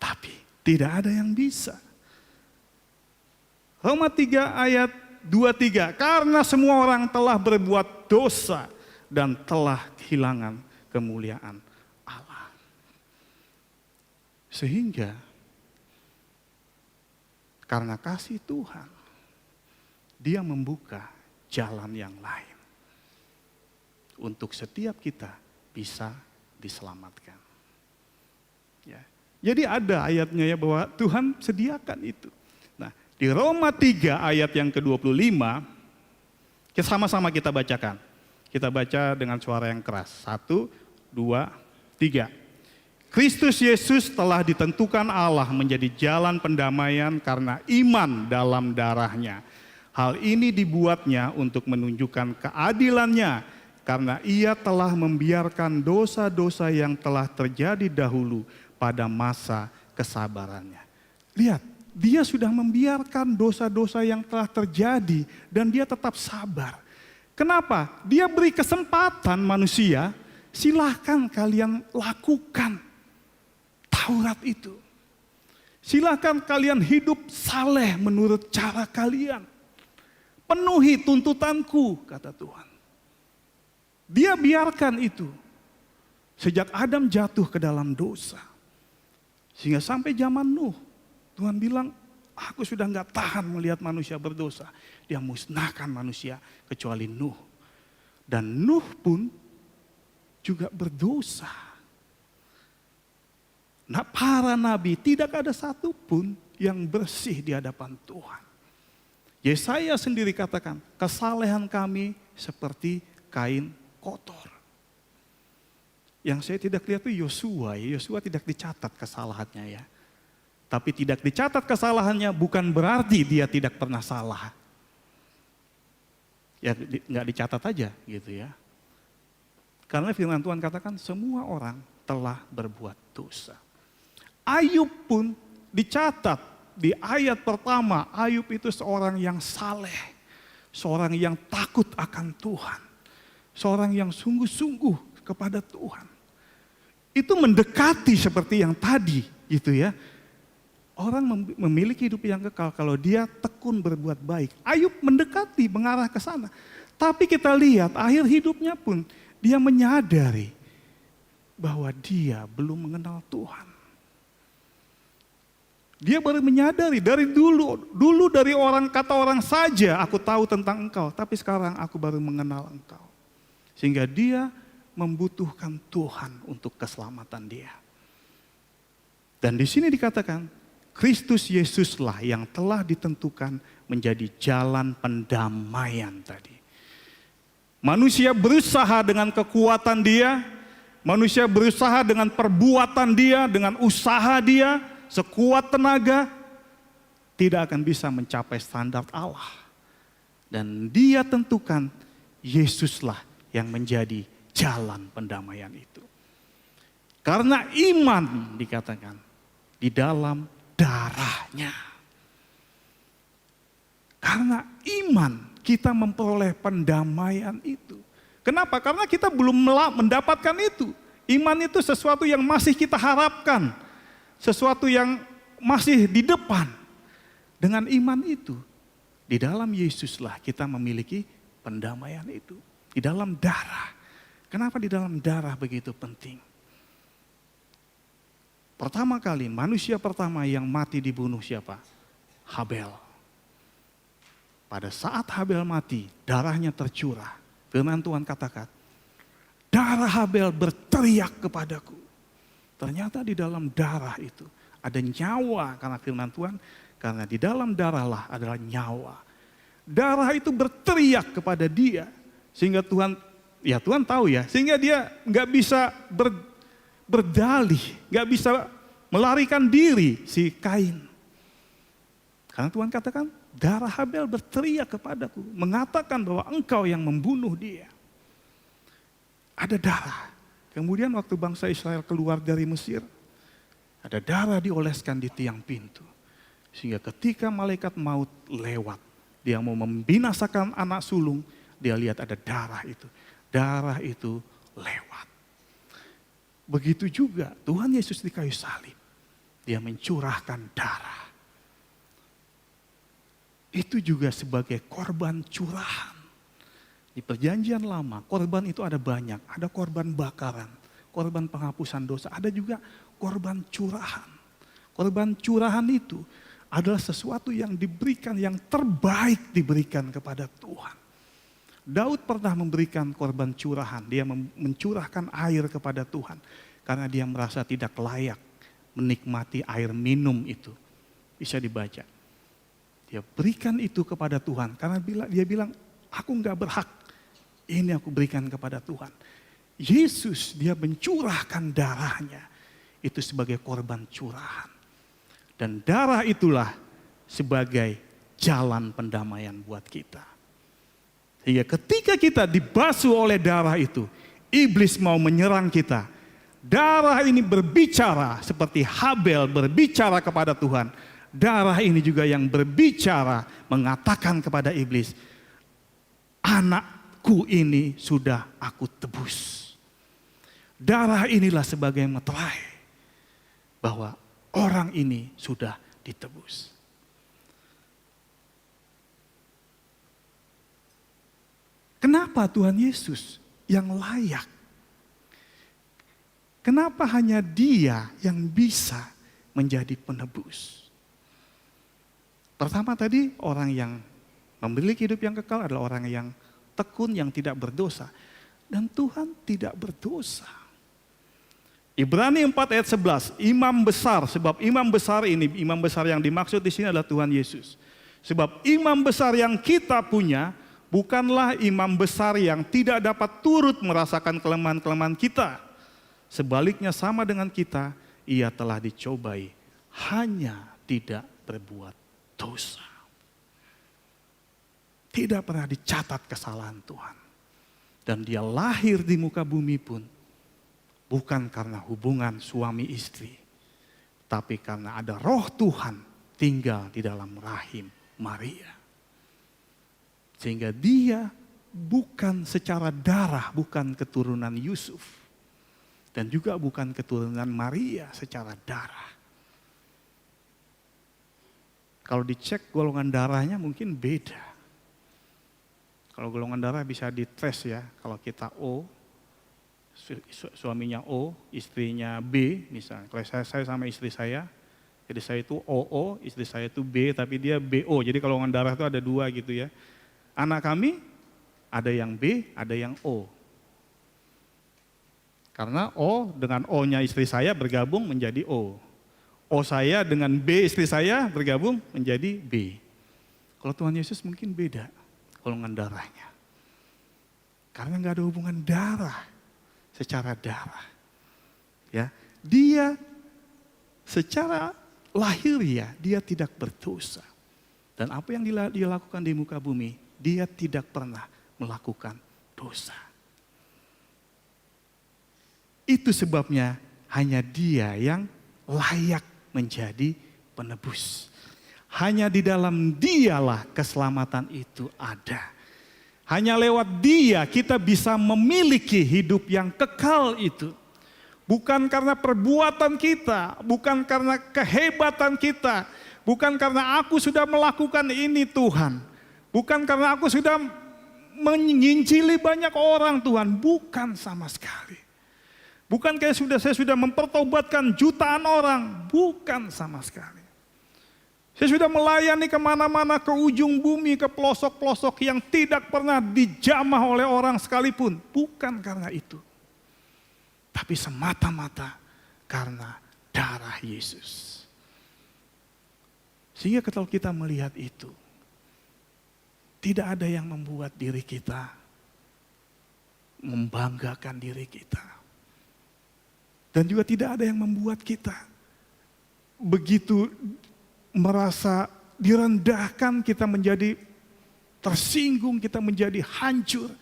Tapi tidak ada yang bisa. Roma 3 ayat 23, karena semua orang telah berbuat dosa dan telah kehilangan kemuliaan Allah. Sehingga karena kasih Tuhan, dia membuka jalan yang lain. Untuk setiap kita bisa diselamatkan. Ya. Jadi ada ayatnya ya bahwa Tuhan sediakan itu. Nah, di Roma 3 ayat yang ke-25, sama-sama kita bacakan. Kita baca dengan suara yang keras. 1, 2, 3. Kristus Yesus telah ditentukan Allah menjadi jalan pendamaian karena iman dalam darahnya. Hal ini dibuatnya untuk menunjukkan keadilannya karena ia telah membiarkan dosa-dosa yang telah terjadi dahulu pada masa kesabarannya. Lihat, dia sudah membiarkan dosa-dosa yang telah terjadi dan dia tetap sabar. Kenapa? Dia beri kesempatan manusia, silahkan kalian lakukan Taurat itu. Silahkan kalian hidup saleh menurut cara kalian. Penuhi tuntutanku, kata Tuhan. Dia biarkan itu. Sejak Adam jatuh ke dalam dosa. Sehingga sampai zaman Nuh, Tuhan bilang, aku sudah gak tahan melihat manusia berdosa. Dia musnahkan manusia kecuali Nuh. Dan Nuh pun juga berdosa. Nah, para nabi tidak ada satupun yang bersih di hadapan Tuhan. Yesaya sendiri katakan, kesalehan kami seperti kain kotor. Yang saya tidak lihat itu Yosua. Yosua tidak dicatat kesalahannya ya. Tapi tidak dicatat kesalahannya bukan berarti dia tidak pernah salah. Ya nggak dicatat aja gitu ya. Karena firman Tuhan katakan semua orang telah berbuat dosa. Ayub pun dicatat di ayat pertama. Ayub itu seorang yang saleh. Seorang yang takut akan Tuhan. Seorang yang sungguh-sungguh kepada Tuhan. Itu mendekati seperti yang tadi gitu ya. Orang memiliki hidup yang kekal kalau dia tekun berbuat baik. Ayub mendekati, mengarah ke sana. Tapi kita lihat akhir hidupnya pun dia menyadari bahwa dia belum mengenal Tuhan. Dia baru menyadari dari dulu dari kata orang saja aku tahu tentang engkau, tapi sekarang aku baru mengenal engkau. Sehingga dia membutuhkan Tuhan untuk keselamatan dia. Dan di sini dikatakan, Kristus Yesuslah yang telah ditentukan menjadi jalan pendamaian tadi. Manusia berusaha dengan kekuatan dia, manusia berusaha dengan perbuatan dia, dengan usaha dia, sekuat tenaga, tidak akan bisa mencapai standar Allah. Dan dia tentukan Yesuslah yang menjadi jalan pendamaian itu. Karena iman dikatakan di dalam darahnya. Karena iman kita memperoleh pendamaian itu. Kenapa? Karena kita belum mendapatkan itu. Iman itu sesuatu yang masih kita harapkan. Sesuatu yang masih di depan. Dengan iman itu, di dalam Yesuslah kita memiliki pendamaian itu. Di dalam darah. Kenapa di dalam darah begitu penting? Pertama kali manusia pertama yang mati dibunuh siapa? Habel. Pada saat Habel mati, darahnya tercurah. Firman Tuhan katakan, darah Habel berteriak kepadaku. Ternyata di dalam darah itu ada nyawa, karena firman Tuhan, karena di dalam darahlah adalah nyawa. Darah itu berteriak kepada dia, sehingga Tuhan tahu ya, sehingga dia nggak bisa berdalih, nggak bisa melarikan diri si Kain. Karena Tuhan katakan, darah Habel berteriak kepadaku, mengatakan bahwa engkau yang membunuh dia. Ada darah. Kemudian waktu bangsa Israel keluar dari Mesir, ada darah dioleskan di tiang pintu. Sehingga ketika malaikat maut lewat, dia mau membinasakan anak sulung, dia lihat ada darah itu. Darah itu lewat. Begitu juga Tuhan Yesus di kayu salib, dia mencurahkan darah. Itu juga sebagai korban curahan. Di perjanjian lama, korban itu ada banyak. Ada korban bakaran, korban penghapusan dosa. Ada juga korban curahan. Korban curahan itu adalah sesuatu yang diberikan, yang terbaik diberikan kepada Tuhan. Daud pernah memberikan korban curahan. Dia mencurahkan air kepada Tuhan. Karena dia merasa tidak layak menikmati air minum itu. Bisa dibaca. Dia berikan itu kepada Tuhan. Karena dia bilang, aku gak berhak. Ini aku berikan kepada Tuhan. Yesus dia mencurahkan darahnya. Itu sebagai korban curahan. Dan darah itulah sebagai jalan pendamaian buat kita. Sehingga ketika kita dibasuh oleh darah itu, iblis mau menyerang kita. Darah ini berbicara seperti Habel berbicara kepada Tuhan. Darah ini juga yang berbicara mengatakan kepada iblis, anakku ini sudah aku tebus. Darah inilah sebagai meterai bahwa orang ini sudah ditebus. Kenapa Tuhan Yesus yang layak? Kenapa hanya Dia yang bisa menjadi penebus? Pertama tadi, orang yang memiliki hidup yang kekal adalah orang yang tekun, yang tidak berdosa. Dan Tuhan tidak berdosa. Ibrani 4 ayat 11, imam besar, sebab imam besar ini, imam besar yang dimaksud di sini adalah Tuhan Yesus. Sebab imam besar yang kita punya, bukanlah imam besar yang tidak dapat turut merasakan kelemahan-kelemahan kita. Sebaliknya sama dengan kita, ia telah dicobai, hanya tidak berbuat dosa. Tidak pernah dicatat kesalahan Tuhan. Dan dia lahir di muka bumi pun bukan karena hubungan suami istri, tapi karena ada roh Tuhan tinggal di dalam rahim Maria. Sehingga dia bukan secara darah, bukan keturunan Yusuf. Dan juga bukan keturunan Maria secara darah. Kalau dicek golongan darahnya mungkin beda. Kalau golongan darah bisa dites ya, kalau kita O, suaminya O, istrinya B misalnya. Kalau saya sama istri saya, jadi saya itu OO, istri saya itu B, tapi dia BO. Jadi kalau golongan darah itu ada 2 gitu ya. Anak kami ada yang B, ada yang O. Karena O dengan O-nya istri saya bergabung menjadi O. O saya dengan B istri saya bergabung menjadi B. Kalau Tuhan Yesus mungkin beda golongan darahnya. Karena nggak ada hubungan darah secara darah. Ya, dia secara lahiriah dia tidak berdosa. Dan apa yang dia lakukan di muka bumi, dia tidak pernah melakukan dosa. Itu sebabnya hanya dia yang layak menjadi penebus. Hanya di dalam dialah keselamatan itu ada. Hanya lewat dia kita bisa memiliki hidup yang kekal itu. Bukan karena perbuatan kita, bukan karena kehebatan kita, bukan karena aku sudah melakukan ini Tuhan. Bukan karena aku sudah menginjili banyak orang Tuhan, bukan sama sekali. Bukan kayak saya sudah mempertobatkan jutaan orang, bukan sama sekali. Saya sudah melayani kemana-mana, ke ujung bumi, ke pelosok-pelosok yang tidak pernah dijamah oleh orang sekalipun. Bukan karena itu. Tapi semata-mata karena darah Yesus. Sehingga kalau kita melihat itu, tidak ada yang membuat diri kita membanggakan diri kita. Dan juga tidak ada yang membuat kita begitu merasa direndahkan, kita menjadi tersinggung, kita menjadi hancur.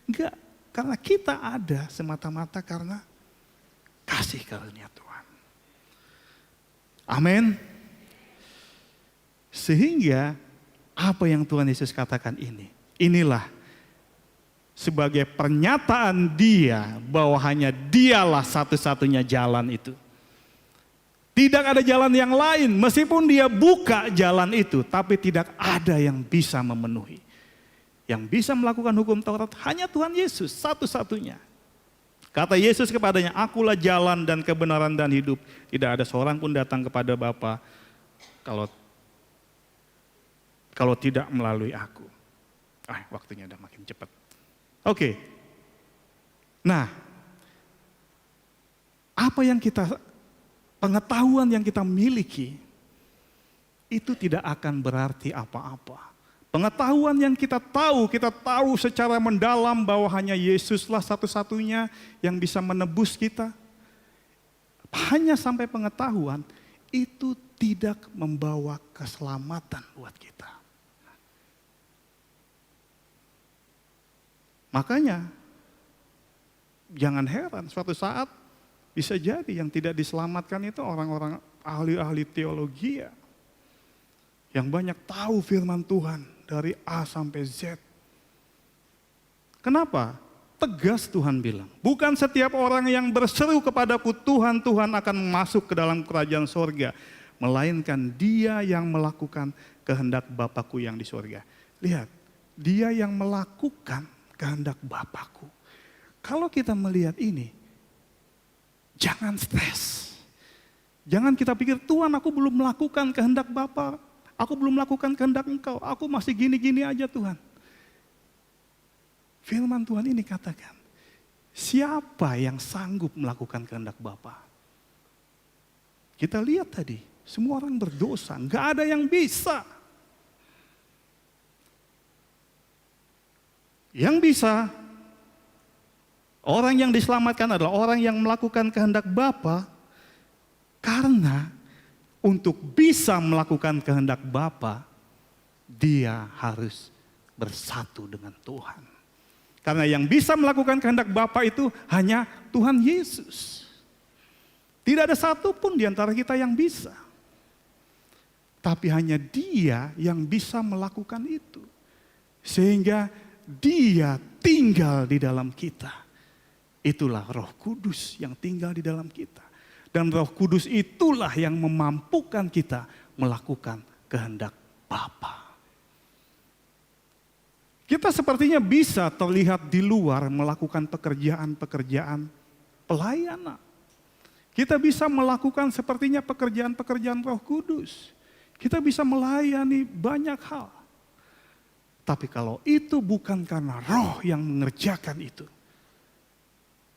Enggak, karena kita ada semata-mata karena kasih karunia Tuhan. Amin. Sehingga apa yang Tuhan Yesus katakan ini, inilah sebagai pernyataan dia bahwa hanya dialah satu-satunya jalan itu. Tidak ada jalan yang lain, meskipun dia buka jalan itu, tapi tidak ada yang bisa memenuhi. Yang bisa melakukan hukum Taurat hanya Tuhan Yesus, satu-satunya. Kata Yesus kepadanya, akulah jalan dan kebenaran dan hidup. Tidak ada seorang pun datang kepada Bapa kalau tidak melalui aku. Waktunya udah makin cepat. Oke. Nah, pengetahuan yang kita miliki itu tidak akan berarti apa-apa. Pengetahuan yang kita tahu secara mendalam bahwa hanya Yesuslah satu-satunya yang bisa menebus kita. Hanya sampai pengetahuan itu tidak membawa keselamatan buat kita. Makanya jangan heran suatu saat bisa jadi yang tidak diselamatkan itu orang-orang ahli-ahli teologi ya. Yang banyak tahu firman Tuhan dari A sampai Z. Kenapa? Tegas Tuhan bilang. Bukan setiap orang yang berseru kepadaku Tuhan, Tuhan akan masuk ke dalam kerajaan sorga. Melainkan dia yang melakukan kehendak Bapakku yang di sorga. Lihat, dia yang melakukan kehendak Bapakku. Kalau kita melihat ini, jangan stres. Jangan kita pikir, Tuhan aku belum melakukan kehendak Bapa. Aku belum melakukan kehendak Engkau. Aku masih gini-gini aja Tuhan. Firman Tuhan ini katakan, siapa yang sanggup melakukan kehendak Bapa? Kita lihat tadi, semua orang berdosa. Gak ada yang bisa. Yang bisa, orang yang diselamatkan adalah orang yang melakukan kehendak Bapa, karena untuk bisa melakukan kehendak Bapa, dia harus bersatu dengan Tuhan. Karena yang bisa melakukan kehendak Bapa itu hanya Tuhan Yesus. Tidak ada satupun di antara kita yang bisa. Tapi hanya dia yang bisa melakukan itu. Sehingga dia tinggal di dalam kita. Itulah Roh Kudus yang tinggal di dalam kita. Dan Roh Kudus itulah yang memampukan kita melakukan kehendak Bapa. Kita sepertinya bisa terlihat di luar melakukan pekerjaan-pekerjaan pelayanan. Kita bisa melakukan sepertinya pekerjaan-pekerjaan Roh Kudus. Kita bisa melayani banyak hal. Tapi kalau itu bukan karena Roh yang mengerjakan itu,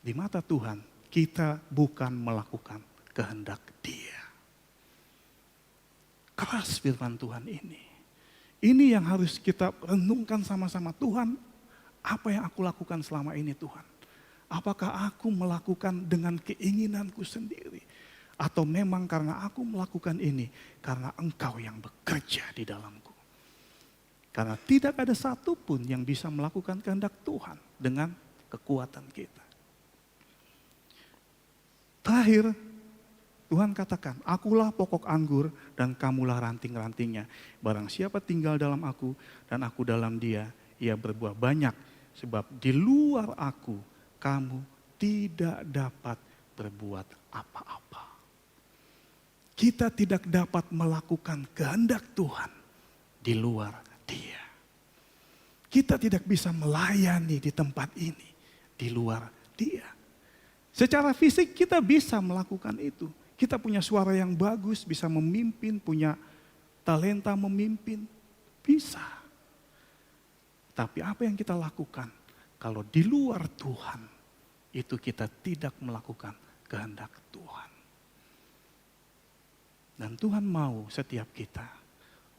di mata Tuhan kita bukan melakukan kehendak Dia. Keras firman Tuhan ini. Ini yang harus kita renungkan sama-sama. Tuhan, apa yang aku lakukan selama ini Tuhan? Apakah aku melakukan dengan keinginanku sendiri? Atau memang karena aku melakukan ini karena Engkau yang bekerja di dalamku? Karena tidak ada satupun yang bisa melakukan kehendak Tuhan dengan kekuatan kita. Terakhir, Tuhan katakan, akulah pokok anggur dan kamulah ranting-rantingnya. Barang siapa tinggal dalam aku dan aku dalam dia, ia berbuah banyak. Sebab di luar aku, kamu tidak dapat berbuat apa-apa. Kita tidak dapat melakukan kehendak Tuhan di luar Dia. Kita tidak bisa melayani di tempat ini di luar Dia. Secara fisik kita bisa melakukan itu. Kita punya suara yang bagus, bisa memimpin, punya talenta memimpin, bisa. Tapi apa yang kita lakukan kalau di luar Tuhan, itu kita tidak melakukan kehendak Tuhan. Dan Tuhan mau setiap kita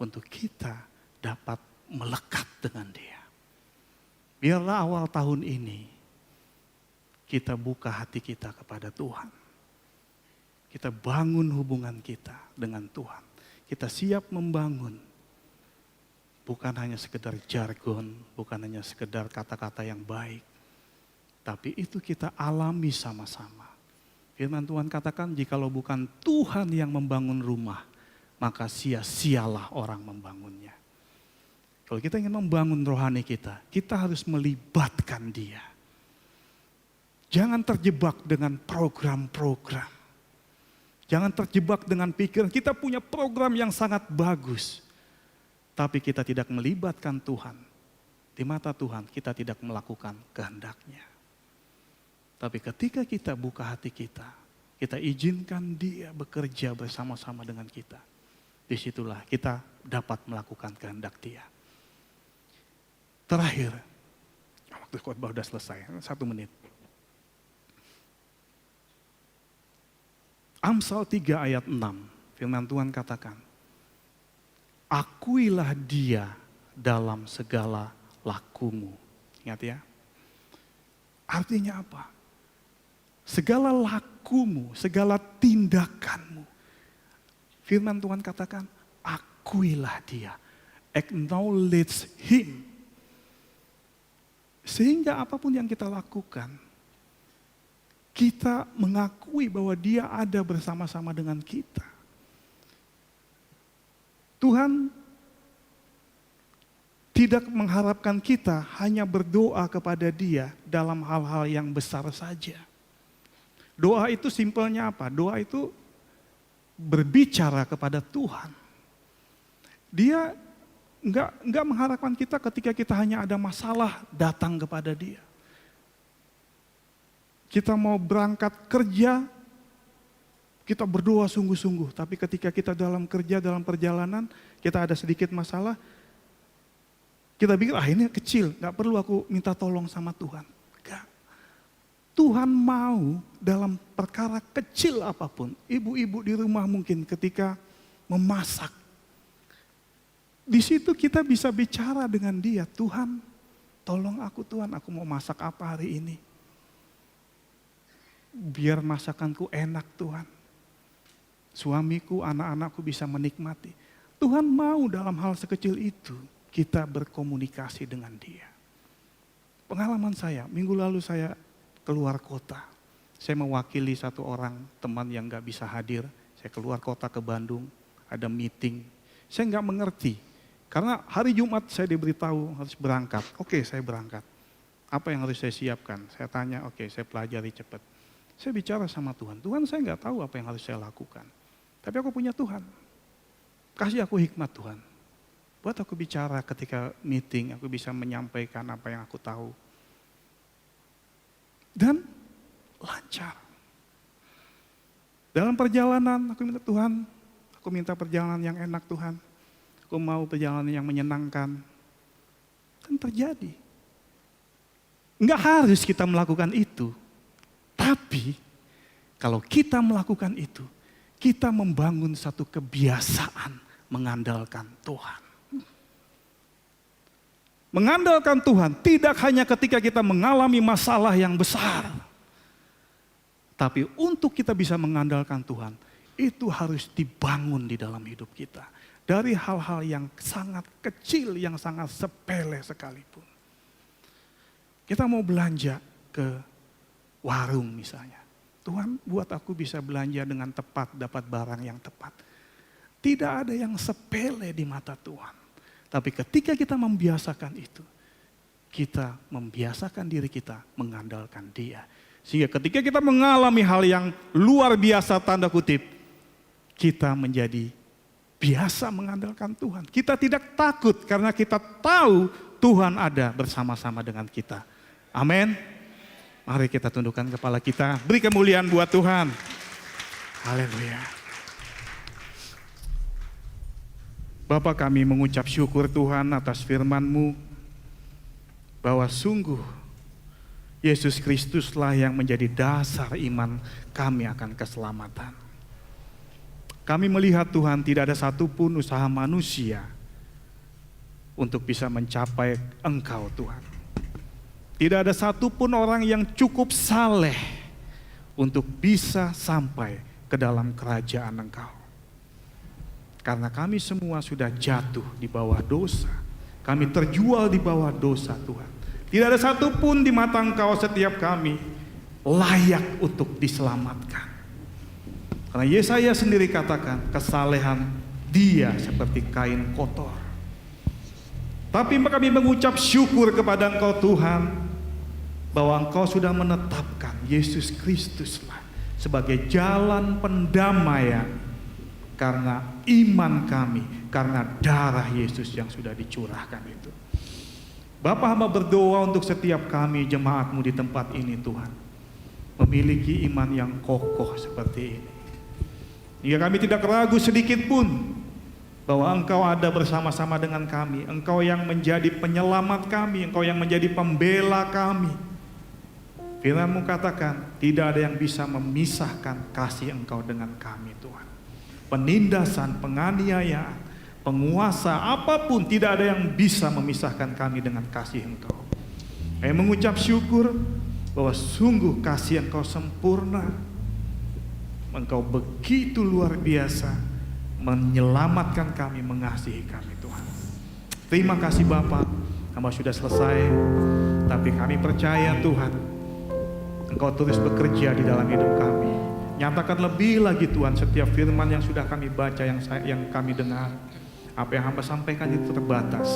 untuk kita dapat melekat dengan Dia. Biarlah awal tahun ini kita buka hati kita kepada Tuhan. Kita bangun hubungan kita dengan Tuhan. Kita siap membangun. Bukan hanya sekedar jargon, bukan hanya sekedar kata-kata yang baik. Tapi itu kita alami sama-sama. Firman Tuhan katakan, jikalau bukan Tuhan yang membangun rumah, maka sia-sialah orang membangunnya. Kalau kita ingin membangun rohani kita harus melibatkan Dia. Jangan terjebak dengan program-program. Jangan terjebak dengan pikiran, kita punya program yang sangat bagus. Tapi kita tidak melibatkan Tuhan. Di mata Tuhan kita tidak melakukan kehendak-Nya. Tapi ketika kita buka hati kita izinkan Dia bekerja bersama-sama dengan kita. Disitulah kita dapat melakukan kehendak Dia. Terakhir, waktu khotbah sudah selesai, 1 menit. Amsal 3 ayat 6, firman Tuhan katakan, akuilah Dia dalam segala lakumu. Ingat ya, artinya apa? Segala lakumu, segala tindakanmu. Firman Tuhan katakan, akuilah Dia. Acknowledge Him. Sehingga apapun yang kita lakukan, kita mengakui bahwa Dia ada bersama-sama dengan kita. Tuhan tidak mengharapkan kita hanya berdoa kepada Dia dalam hal-hal yang besar saja. Doa itu simpelnya apa? Doa itu berbicara kepada Tuhan. Dia enggak mengharapkan kita ketika kita hanya ada masalah datang kepada Dia. Kita mau berangkat kerja, kita berdoa sungguh-sungguh. Tapi ketika kita dalam kerja, dalam perjalanan, kita ada sedikit masalah, kita pikir, ini kecil, gak perlu aku minta tolong sama Tuhan. Gak. Tuhan mau dalam perkara kecil apapun. Ibu-ibu di rumah mungkin ketika memasak. Di situ kita bisa bicara dengan Dia. Tuhan, tolong aku Tuhan, aku mau masak apa hari ini. Biar masakanku enak Tuhan. Suamiku, anak-anakku bisa menikmati. Tuhan mau dalam hal sekecil itu kita berkomunikasi dengan Dia. Pengalaman saya, minggu lalu saya keluar kota. Saya mewakili satu orang teman yang gak bisa hadir. Saya keluar kota ke Bandung, ada meeting. Saya gak mengerti. Karena hari Jumat saya diberitahu harus berangkat. Oke, saya berangkat. Apa yang harus saya siapkan? Saya tanya, oke, saya pelajari cepat. Saya bicara sama Tuhan, Tuhan saya nggak tahu apa yang harus saya lakukan. Tapi aku punya Tuhan. Kasih aku hikmat Tuhan. Buat aku bicara ketika meeting, aku bisa menyampaikan apa yang aku tahu. Dan lancar. Dalam perjalanan, aku minta Tuhan, aku minta perjalanan yang enak Tuhan. Aku mau perjalanan yang menyenangkan. Dan terjadi. Enggak harus kita melakukan itu. Tapi, kalau kita melakukan itu, kita membangun satu kebiasaan mengandalkan Tuhan. Mengandalkan Tuhan tidak hanya ketika kita mengalami masalah yang besar. Tapi untuk kita bisa mengandalkan Tuhan, itu harus dibangun di dalam hidup kita. Dari hal-hal yang sangat kecil, yang sangat sepele sekalipun. Kita mau belanja ke warung misalnya. Tuhan buat aku bisa belanja dengan tepat, dapat barang yang tepat. Tidak ada yang sepele di mata Tuhan. Tapi ketika kita membiasakan itu, kita membiasakan diri kita mengandalkan Dia. Sehingga ketika kita mengalami hal yang luar biasa tanda kutip, kita menjadi biasa mengandalkan Tuhan. Kita tidak takut karena kita tahu Tuhan ada bersama-sama dengan kita. Amin. Mari kita tundukkan kepala kita, beri kemuliaan buat Tuhan. Haleluya. Bapa, kami mengucap syukur Tuhan atas firman-Mu, bahwa sungguh Yesus Kristuslah yang menjadi dasar iman kami akan keselamatan. Kami melihat Tuhan tidak ada satupun usaha manusia untuk bisa mencapai Engkau Tuhan. Tidak ada satupun orang yang cukup saleh untuk bisa sampai ke dalam kerajaan Engkau. Karena kami semua sudah jatuh di bawah dosa. Kami terjual di bawah dosa Tuhan. Tidak ada satupun di mata Engkau setiap kami layak untuk diselamatkan. Karena Yesaya sendiri katakan kesalehan dia seperti kain kotor. Tapi kami mengucap syukur kepada Engkau Tuhan, bahwa Engkau sudah menetapkan Yesus Kristuslah sebagai jalan pendamaian. Karena iman kami, karena darah Yesus yang sudah dicurahkan itu. Bapa, hamba berdoa untuk setiap kami jemaat-Mu di tempat ini Tuhan. Memiliki iman yang kokoh seperti ini. Hingga kami tidak ragu sedikit pun bahwa Engkau ada bersama-sama dengan kami. Engkau yang menjadi penyelamat kami, Engkau yang menjadi pembela kami. Firman-Mu katakan tidak ada yang bisa memisahkan kasih Engkau dengan kami Tuhan. Penindasan, penganiayaan, penguasa, apapun tidak ada yang bisa memisahkan kami dengan kasih Engkau. Kami mengucap syukur bahwa sungguh kasih Engkau sempurna. Engkau begitu luar biasa menyelamatkan kami, mengasihi kami Tuhan. Terima kasih Bapa, hamba sudah selesai, tapi kami percaya Tuhan, Engkau terus bekerja di dalam hidup kami. Nyatakan lebih lagi Tuhan setiap firman yang sudah kami baca, yang kami dengar. Apa yang hamba sampaikan itu terbatas.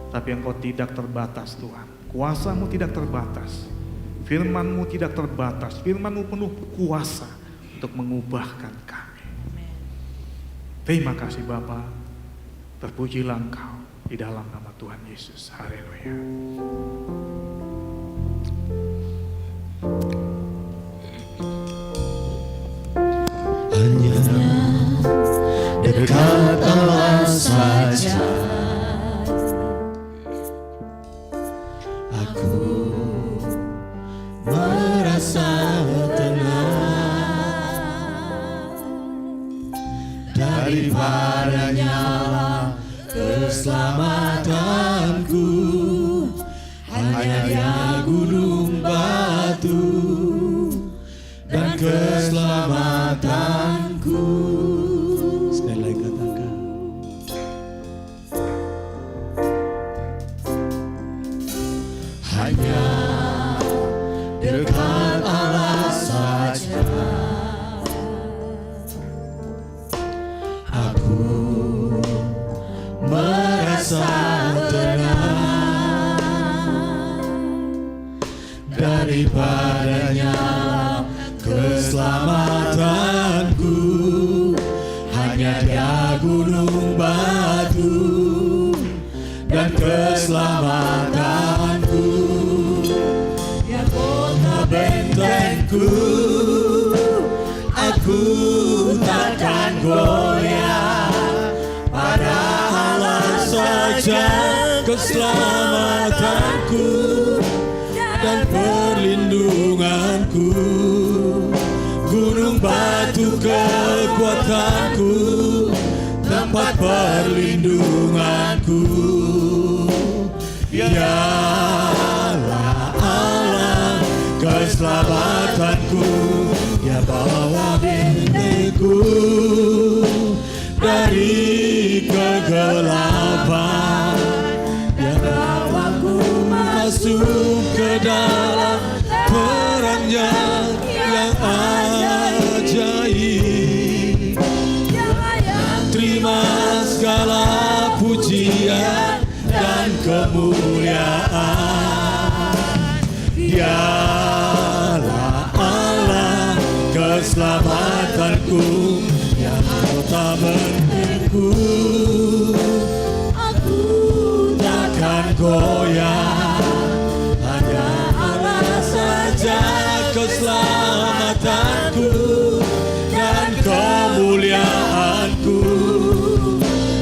Tapi Engkau tidak terbatas Tuhan. Kuasa-Mu tidak terbatas. Firman-Mu tidak terbatas. Firman-Mu penuh kuasa untuk mengubahkan kami. Terima kasih Bapa. Terpujilah Engkau di dalam nama Tuhan Yesus. Haleluya. Hanya dekat Allah saja aku merasa tenang. Daripadanya keselamatanku, hanya Dia gunung batu dan keselamatanku. Sekali lagi katakan, hanya dekat Allah saja aku merasa tenang. Daripadanya keselamatanku, hanya Dia gunung batu keselamatanku, Ya kota bentengku, aku takkan goyah. Pada Allah saja keselamatanku dan perlindunganku, gunung batu kekuatanku, tempat perlindunganku. Dialah Allah keselamatanku, Dia bawa diriku dari kegelapan, Dia bawaku masuk ke dalam terangnya yang ajaib. Terima segala pujian dan kemuliaan. Dialah Allah keselamatanku, yang kota bentengku, aku takkan goyah. Hanya Allah saja keselamatanku dan kemuliaanku,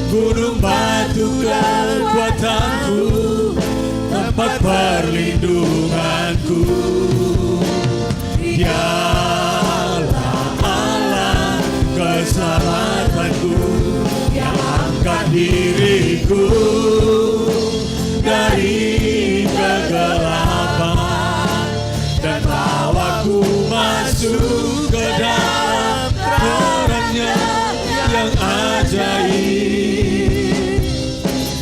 gunung batu kekuatanku, tempat perlindunganku. Dialah Allah keselamatanku, yang angkat diriku dari kegelapan dan bawaku masuk ke dalam terangnya yang ajaib.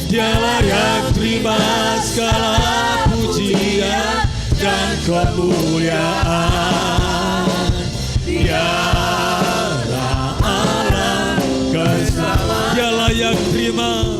Dialah yang terima segala pujian dan kemuliaan. Dialah Allah keselamatanku, dialah yang terima